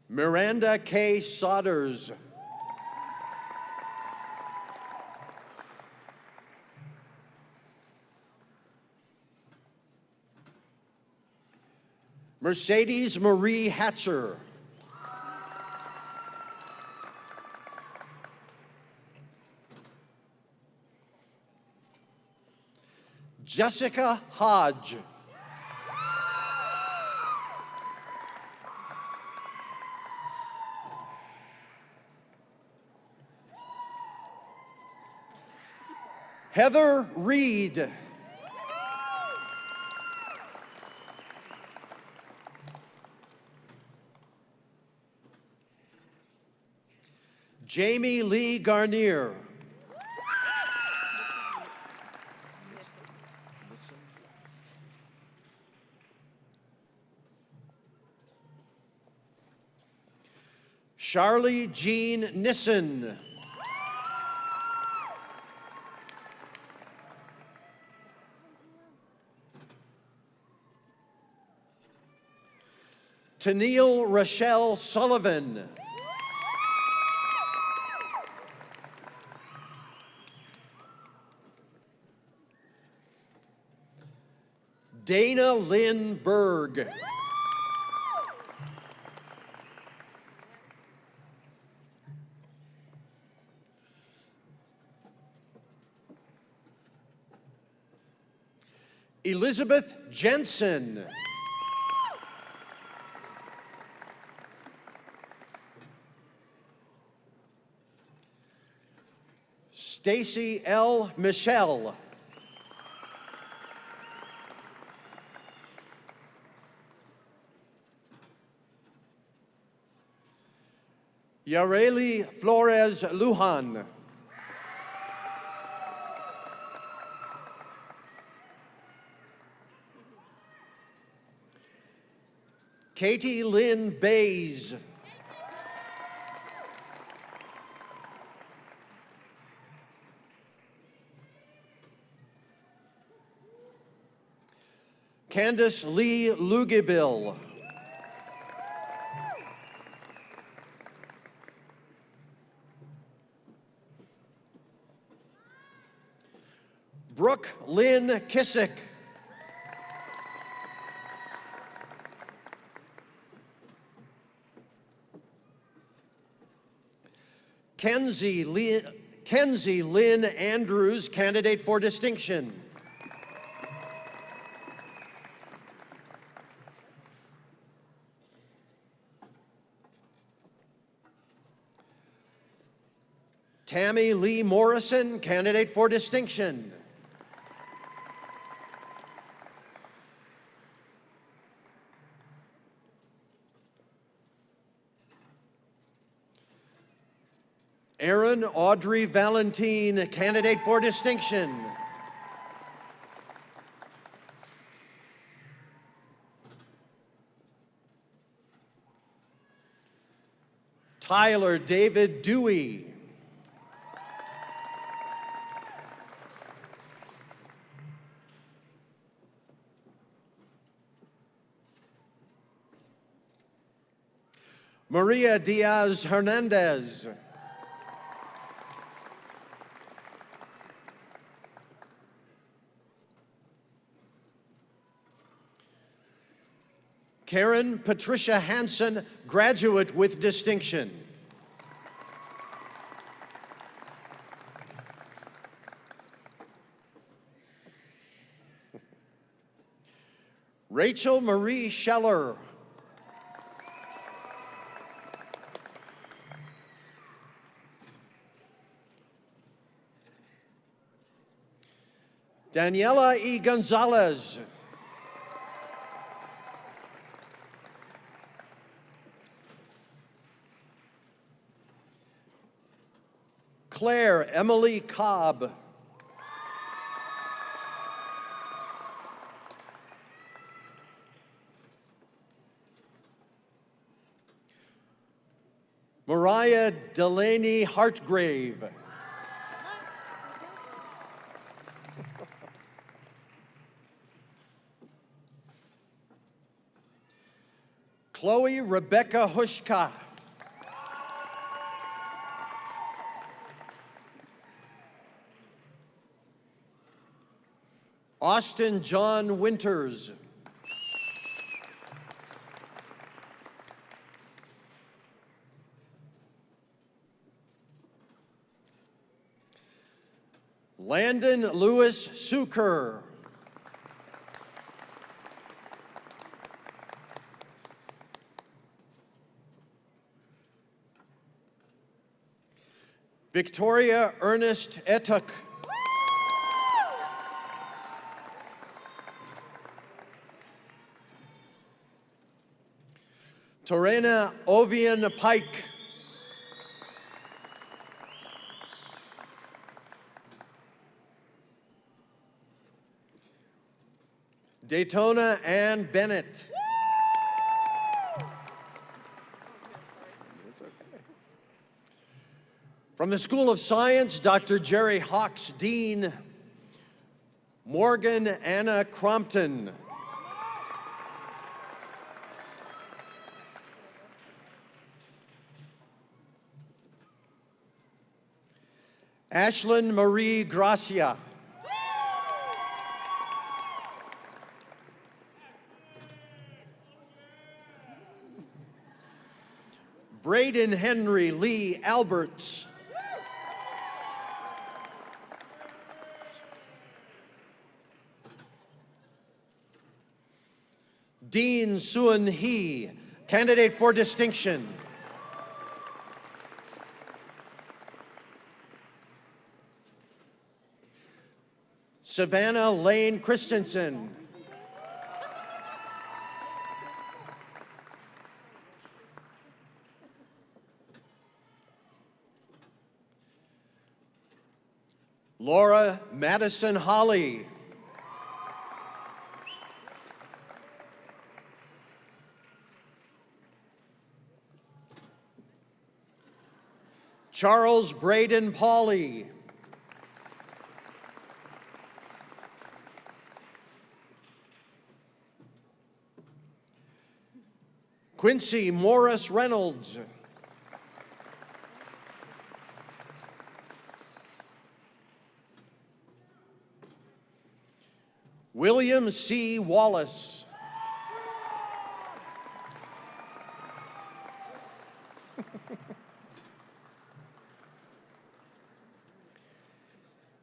Speaker 10: Miranda K. Sodders. Mercedes Marie Hatcher. Jessica Hodge. Heather Reed. Jamie Lee Garnier. Charlie Jean Nissen. Tennille Rochelle Sullivan. Dana Lynn Berg. Elizabeth Jensen. Stacy L. Michelle. Yareli Flores Lujan. Katie Lynn Bays. Candace Lee Lugibill. Brooke Lynn Kissick. Kenzie Lynn Andrews, candidate for distinction. Tammy Lee Morrison, candidate for distinction. Erin Audrey Valentine, candidate for distinction. Tyler David Dewey. Maria Diaz Hernandez. Karen Patricia Hansen, graduate with distinction. Rachel Marie Scheller. Daniela E. Gonzalez. Claire Emily Cobb. Mariah Delaney Hartgrave. Chloe Rebecca Hushka. Austin John Winters. Landon Lewis Suker. Victoria Ernest Etuk. Torena Ovian Pike. Daytona Ann Bennett. From the School of Science, Dr. Jerry Hawks, Dean. Morgan Anna Crompton. Ashlyn Marie Gracia. Braden Henry Lee Alberts. Dean Suan Hee, candidate for distinction. Savannah Lane Christensen. Laura Madison Holly. Charles Braden Pauley. Quincy Morris Reynolds. William C. Wallace.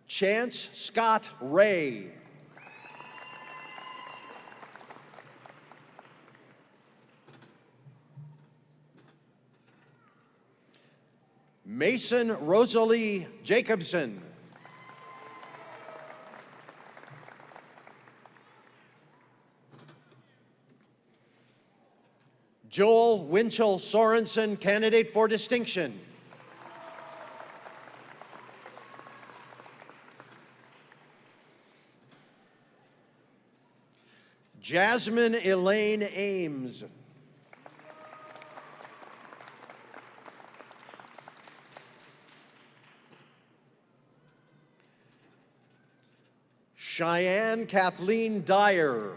Speaker 10: Chance Scott Ray. Mason Rosalie Jacobson. Joel Winchell Sorensen, candidate for distinction. Jasmine Elaine Ames. Cheyenne Kathleen Dyer.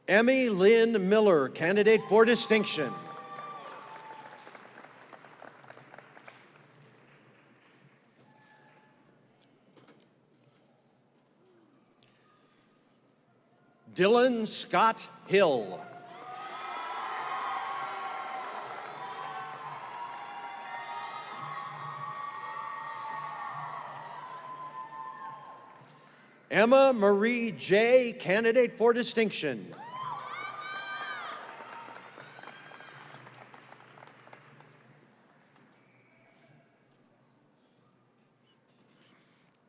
Speaker 10: Emmy Lynn Miller, candidate for distinction. Dylan Scott Hill. Emma Marie J., candidate for distinction.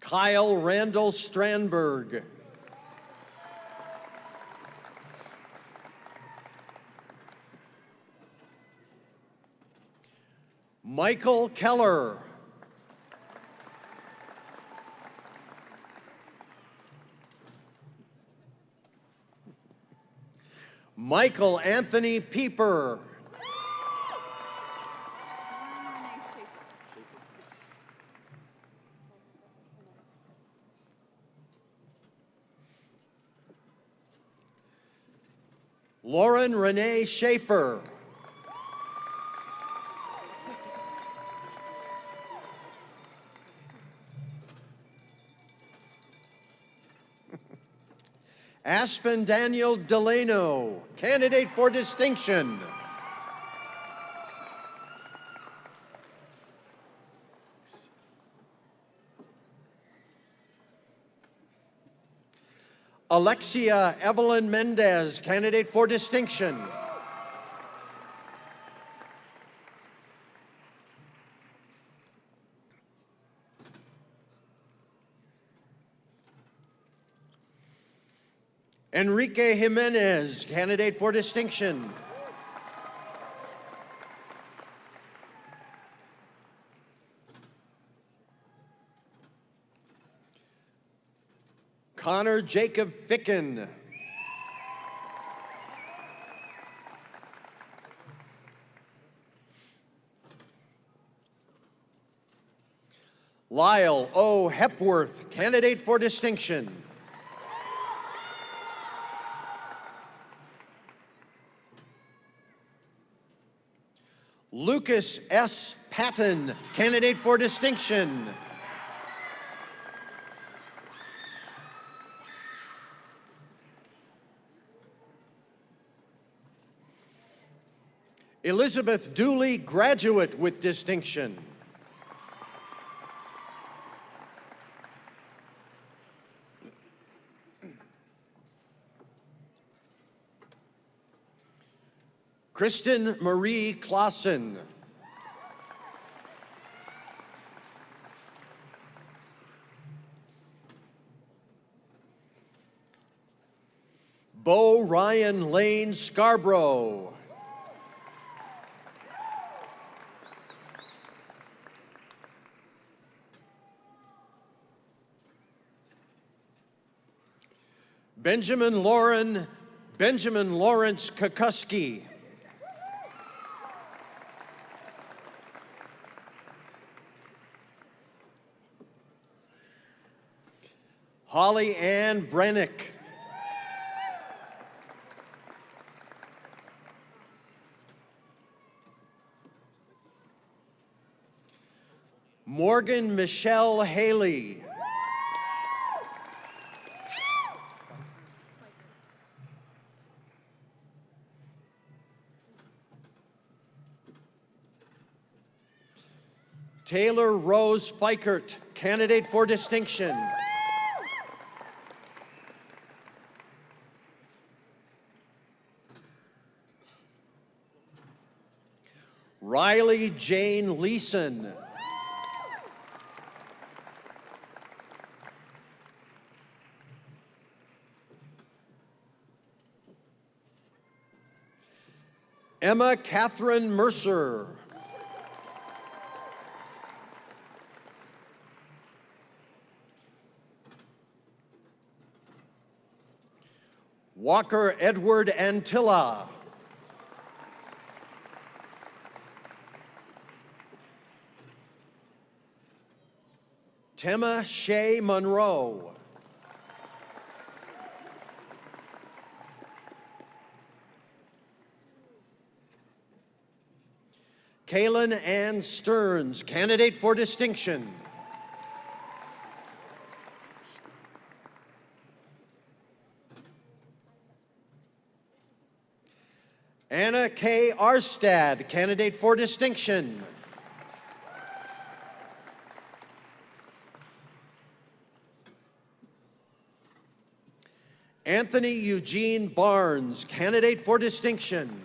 Speaker 10: Kyle Randall Strandberg. Michael Keller. Michael Anthony Pieper. Lauren Renee Schaefer. Aspen Daniel Delano, candidate for distinction. Alexia Evelyn Mendez, candidate for distinction. Enrique Jimenez, candidate for distinction. Connor Jacob Ficken. Lyle O. Hepworth, candidate for distinction. Lucas S. Patton, candidate for distinction. Elizabeth Dooley, graduate with distinction. Kristen Marie Clausen. Bo Ryan Lane Scarborough. Benjamin Lawrence Kukuski. Holly Ann Brennick. Morgan Michelle Haley. Taylor Rose Fikert, candidate for distinction. Riley Jane Leeson. Emma Catherine Mercer. Walker Edward Antilla. Tema Shea Monroe. Kaylin Ann Stearns, candidate for distinction. Anna K. Arstad, candidate for distinction. Anthony Eugene Barnes, candidate for distinction.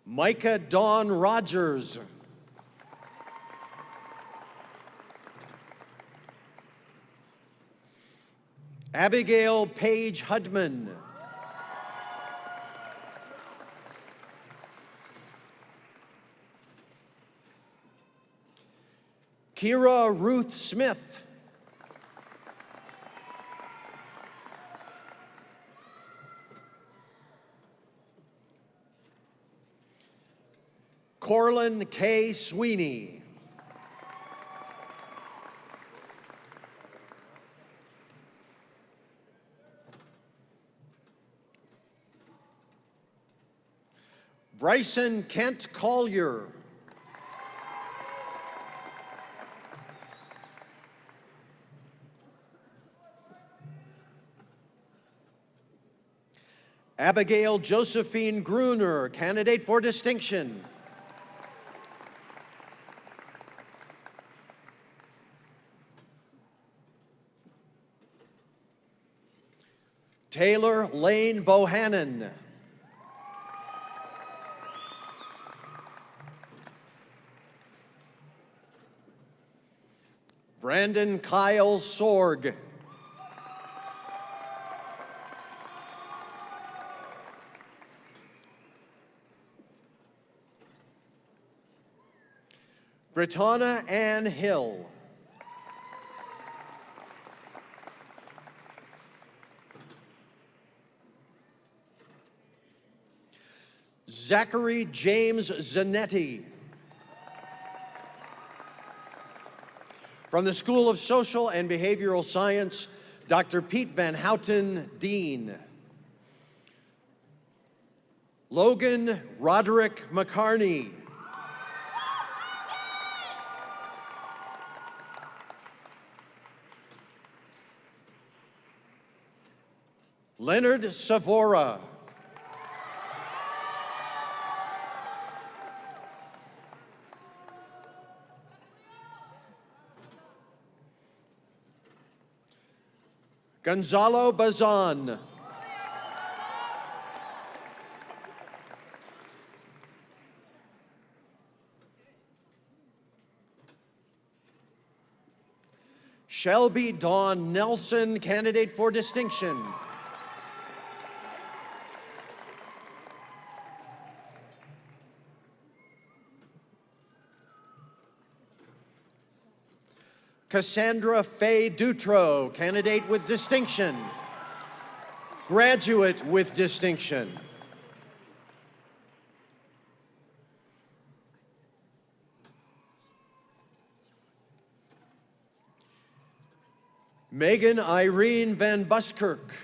Speaker 10: Micah Dawn Rogers. Abigail Paige Hudman. Kira Ruth Smith. Corlin K. Sweeney. Bryson Kent Collier. Abigail Josephine Gruner, candidate for distinction. Taylor Lane Bohannon. Brandon Kyle Sorg. Britanna Ann Hill. Zachary James Zanetti. From the School of Social and Behavioral Science, Dr. Pete Van Houten, Dean. Logan Roderick McCarney. Leonard Savora. Gonzalo Bazan. Shelby Dawn Nelson, candidate for distinction. Cassandra Faye Dutro, candidate with distinction. Graduate with distinction. Megan Irene Van Buskirk.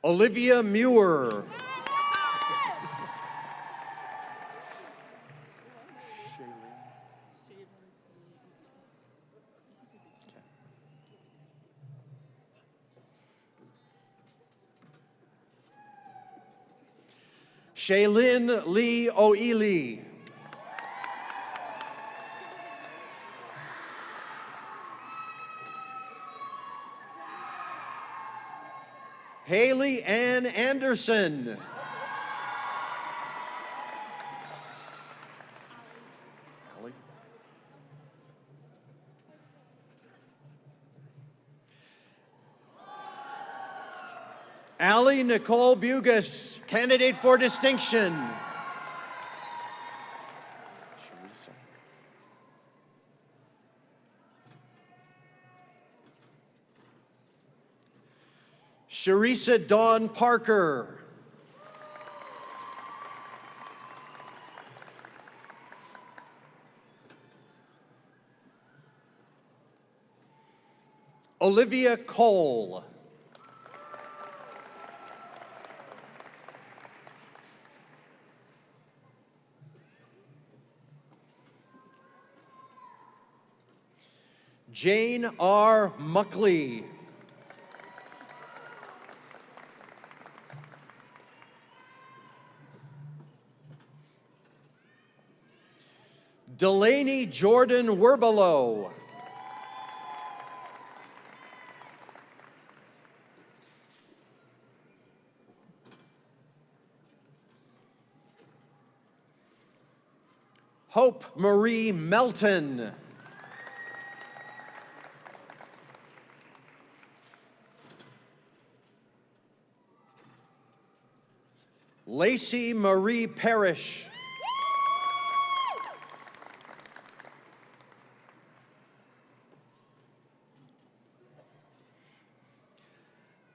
Speaker 10: Olivia Muir. Shaylin Lee O'Ely. Haley Ann Anderson. Allie Nicole Bugus, candidate for distinction. Sharissa Dawn Parker. Olivia Cole. Jane R. Muckley. Delaney Jordan Werbelow. Hope Marie Melton. Lacey Marie Parrish.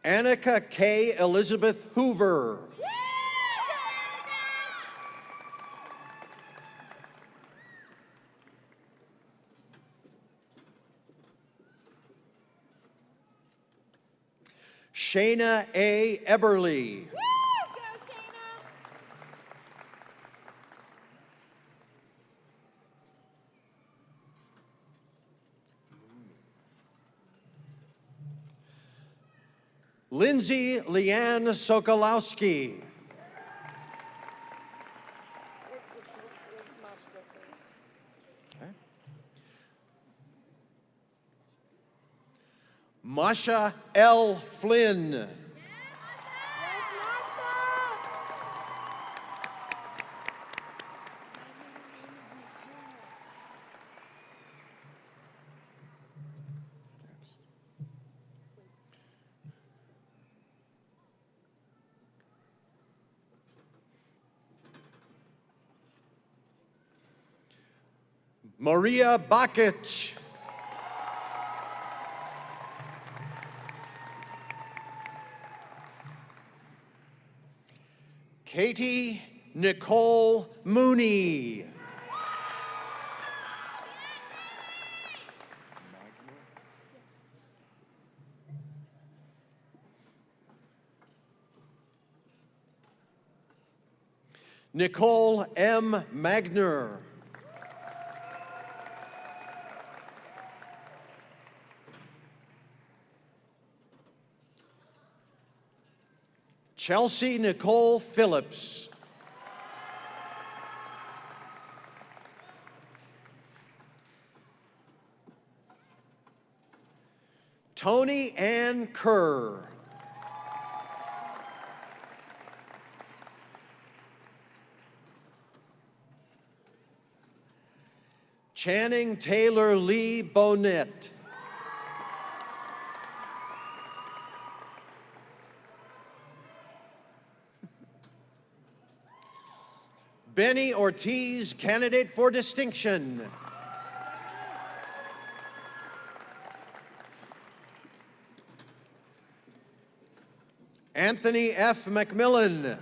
Speaker 10: Annika K. Elizabeth Hoover. Shayna A. Eberly. Lindsay Leanne Sokolowski. Okay. Masha L. Flynn. Maria Bakic. Katie Nicole Mooney. Nicole M. Magner. Chelsea Nicole Phillips. Tony Ann Kerr. Channing Taylor Lee Bonnet. Benny Ortiz, candidate for distinction. Anthony F. McMillan.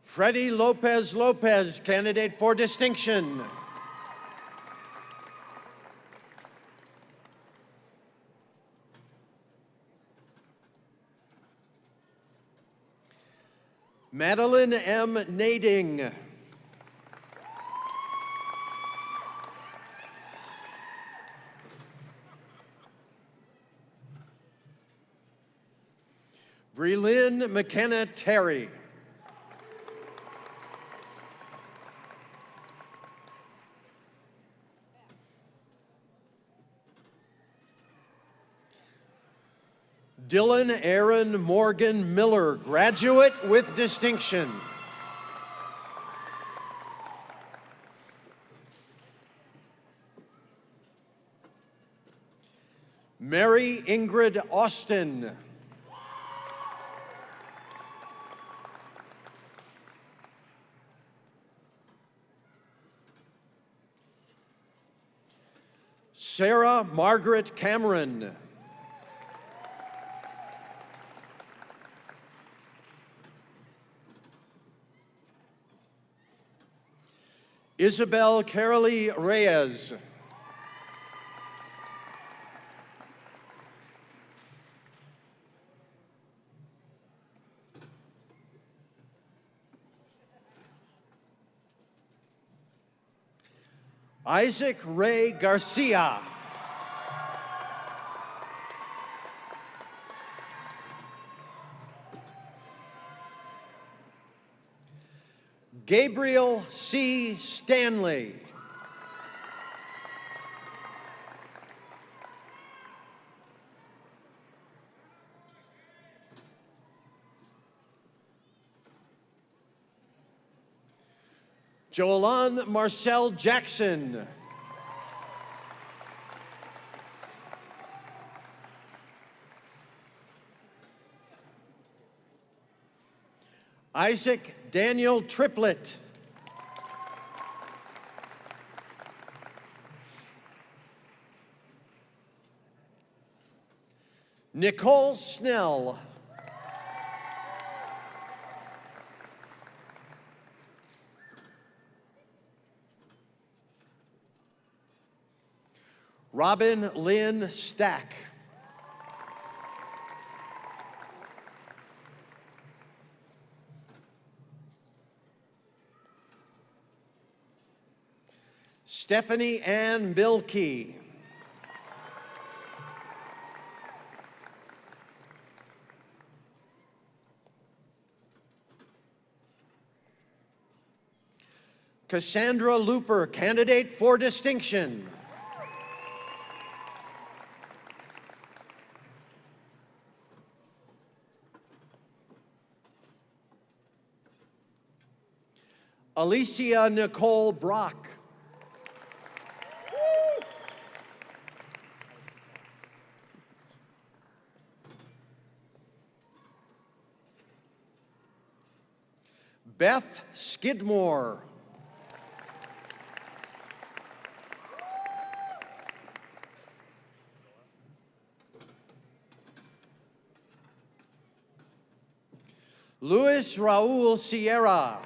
Speaker 10: Freddie Lopez Lopez, candidate for distinction. Madeline M. Nading. Breelyn McKenna Terry. Dylan Aaron Morgan Miller, graduate with distinction. Mary Ingrid Austin. Sarah Margaret Cameron. Isabel Carolee Reyes. Isaac Ray Garcia. Gabriel C. Stanley. Joelan Marcel Jackson. Isaac Daniel Triplett. Nicole Snell. Robin Lynn Stack. Stephanie Ann Bilkey. Cassandra Looper, candidate for distinction. Alicia Nicole Brock. Beth Skidmore. Luis Raul Sierra.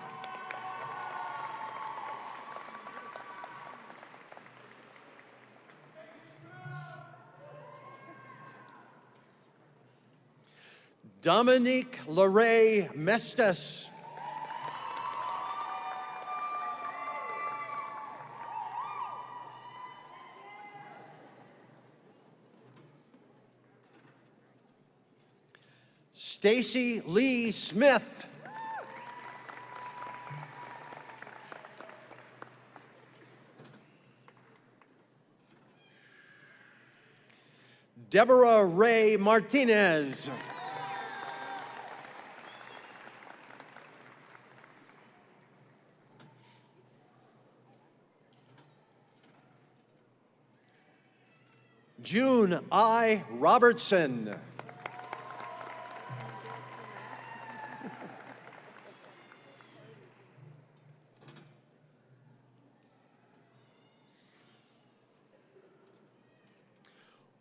Speaker 10: Dominique Leray Mestas. Stacy Lee Smith. Deborah Ray Martinez. June I. Robertson.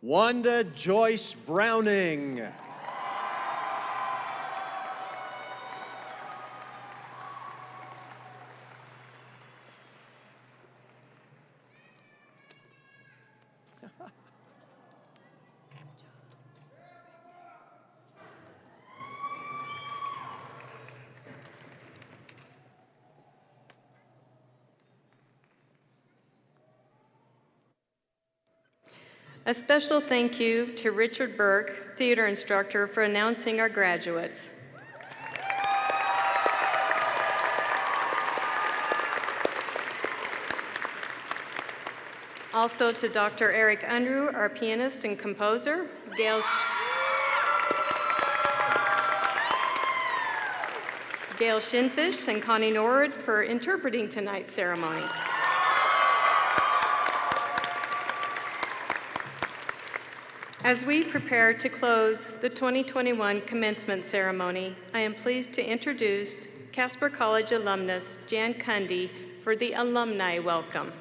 Speaker 10: Wanda Joyce Browning.
Speaker 3: A special thank you to Richard Burke, theater instructor, for announcing our graduates. Also to Dr. Eric Unruh, our pianist and composer, Gail Shinfish and Connie Norwood for interpreting tonight's ceremony. As we prepare to close the 2021 commencement ceremony, I am pleased to introduce Casper College alumnus Jan Cundy for the alumni welcome.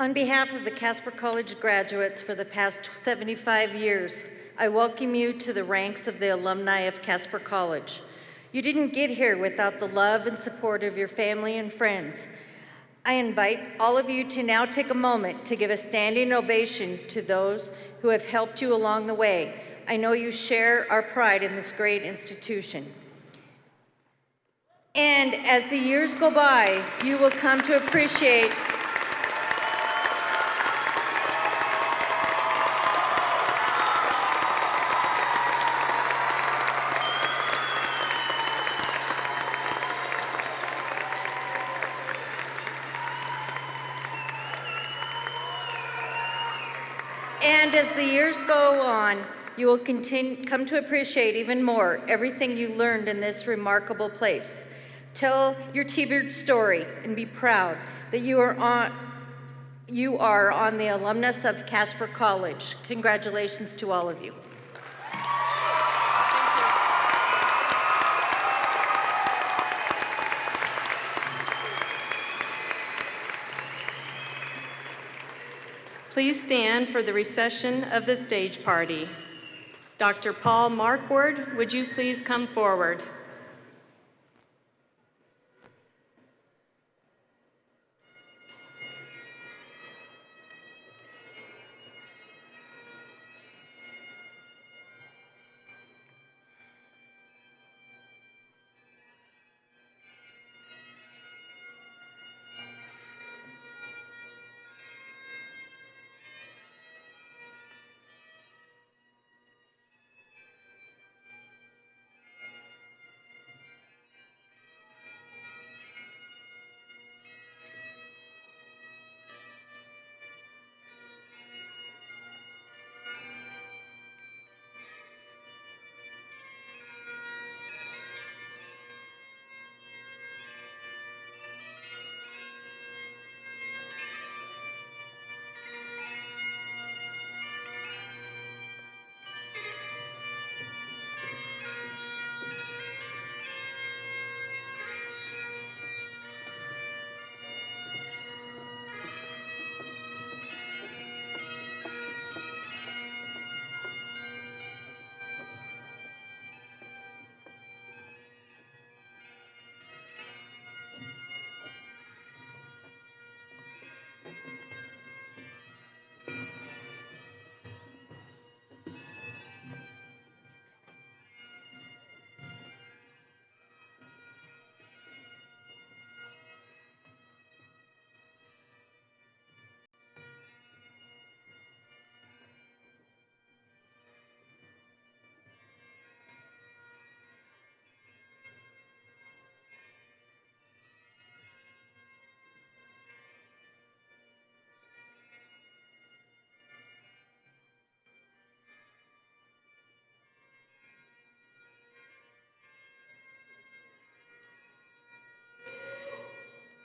Speaker 5: On behalf of the Casper College graduates for the past 75 years, I welcome you to the ranks of the alumni of Casper College. You didn't get here without the love and support of your family and friends. I invite all of you to now take a moment to give a standing ovation to those who have helped you along the way, I know you share our pride in this great institution. And as the years go by, you will come to appreciate as the years go on, you will come to appreciate even more everything you learned in this remarkable place. Tell your T-Bird story and be proud that you are on the alumnus of Casper College. Congratulations to all of you.
Speaker 3: Please stand for the recession of the stage party. Dr. Paul Markward, would you please come forward?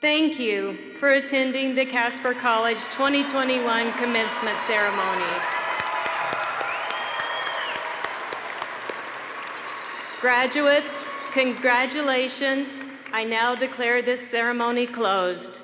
Speaker 3: Thank you for attending the Casper College 2021 Commencement Ceremony. Graduates, congratulations. I now declare this ceremony closed.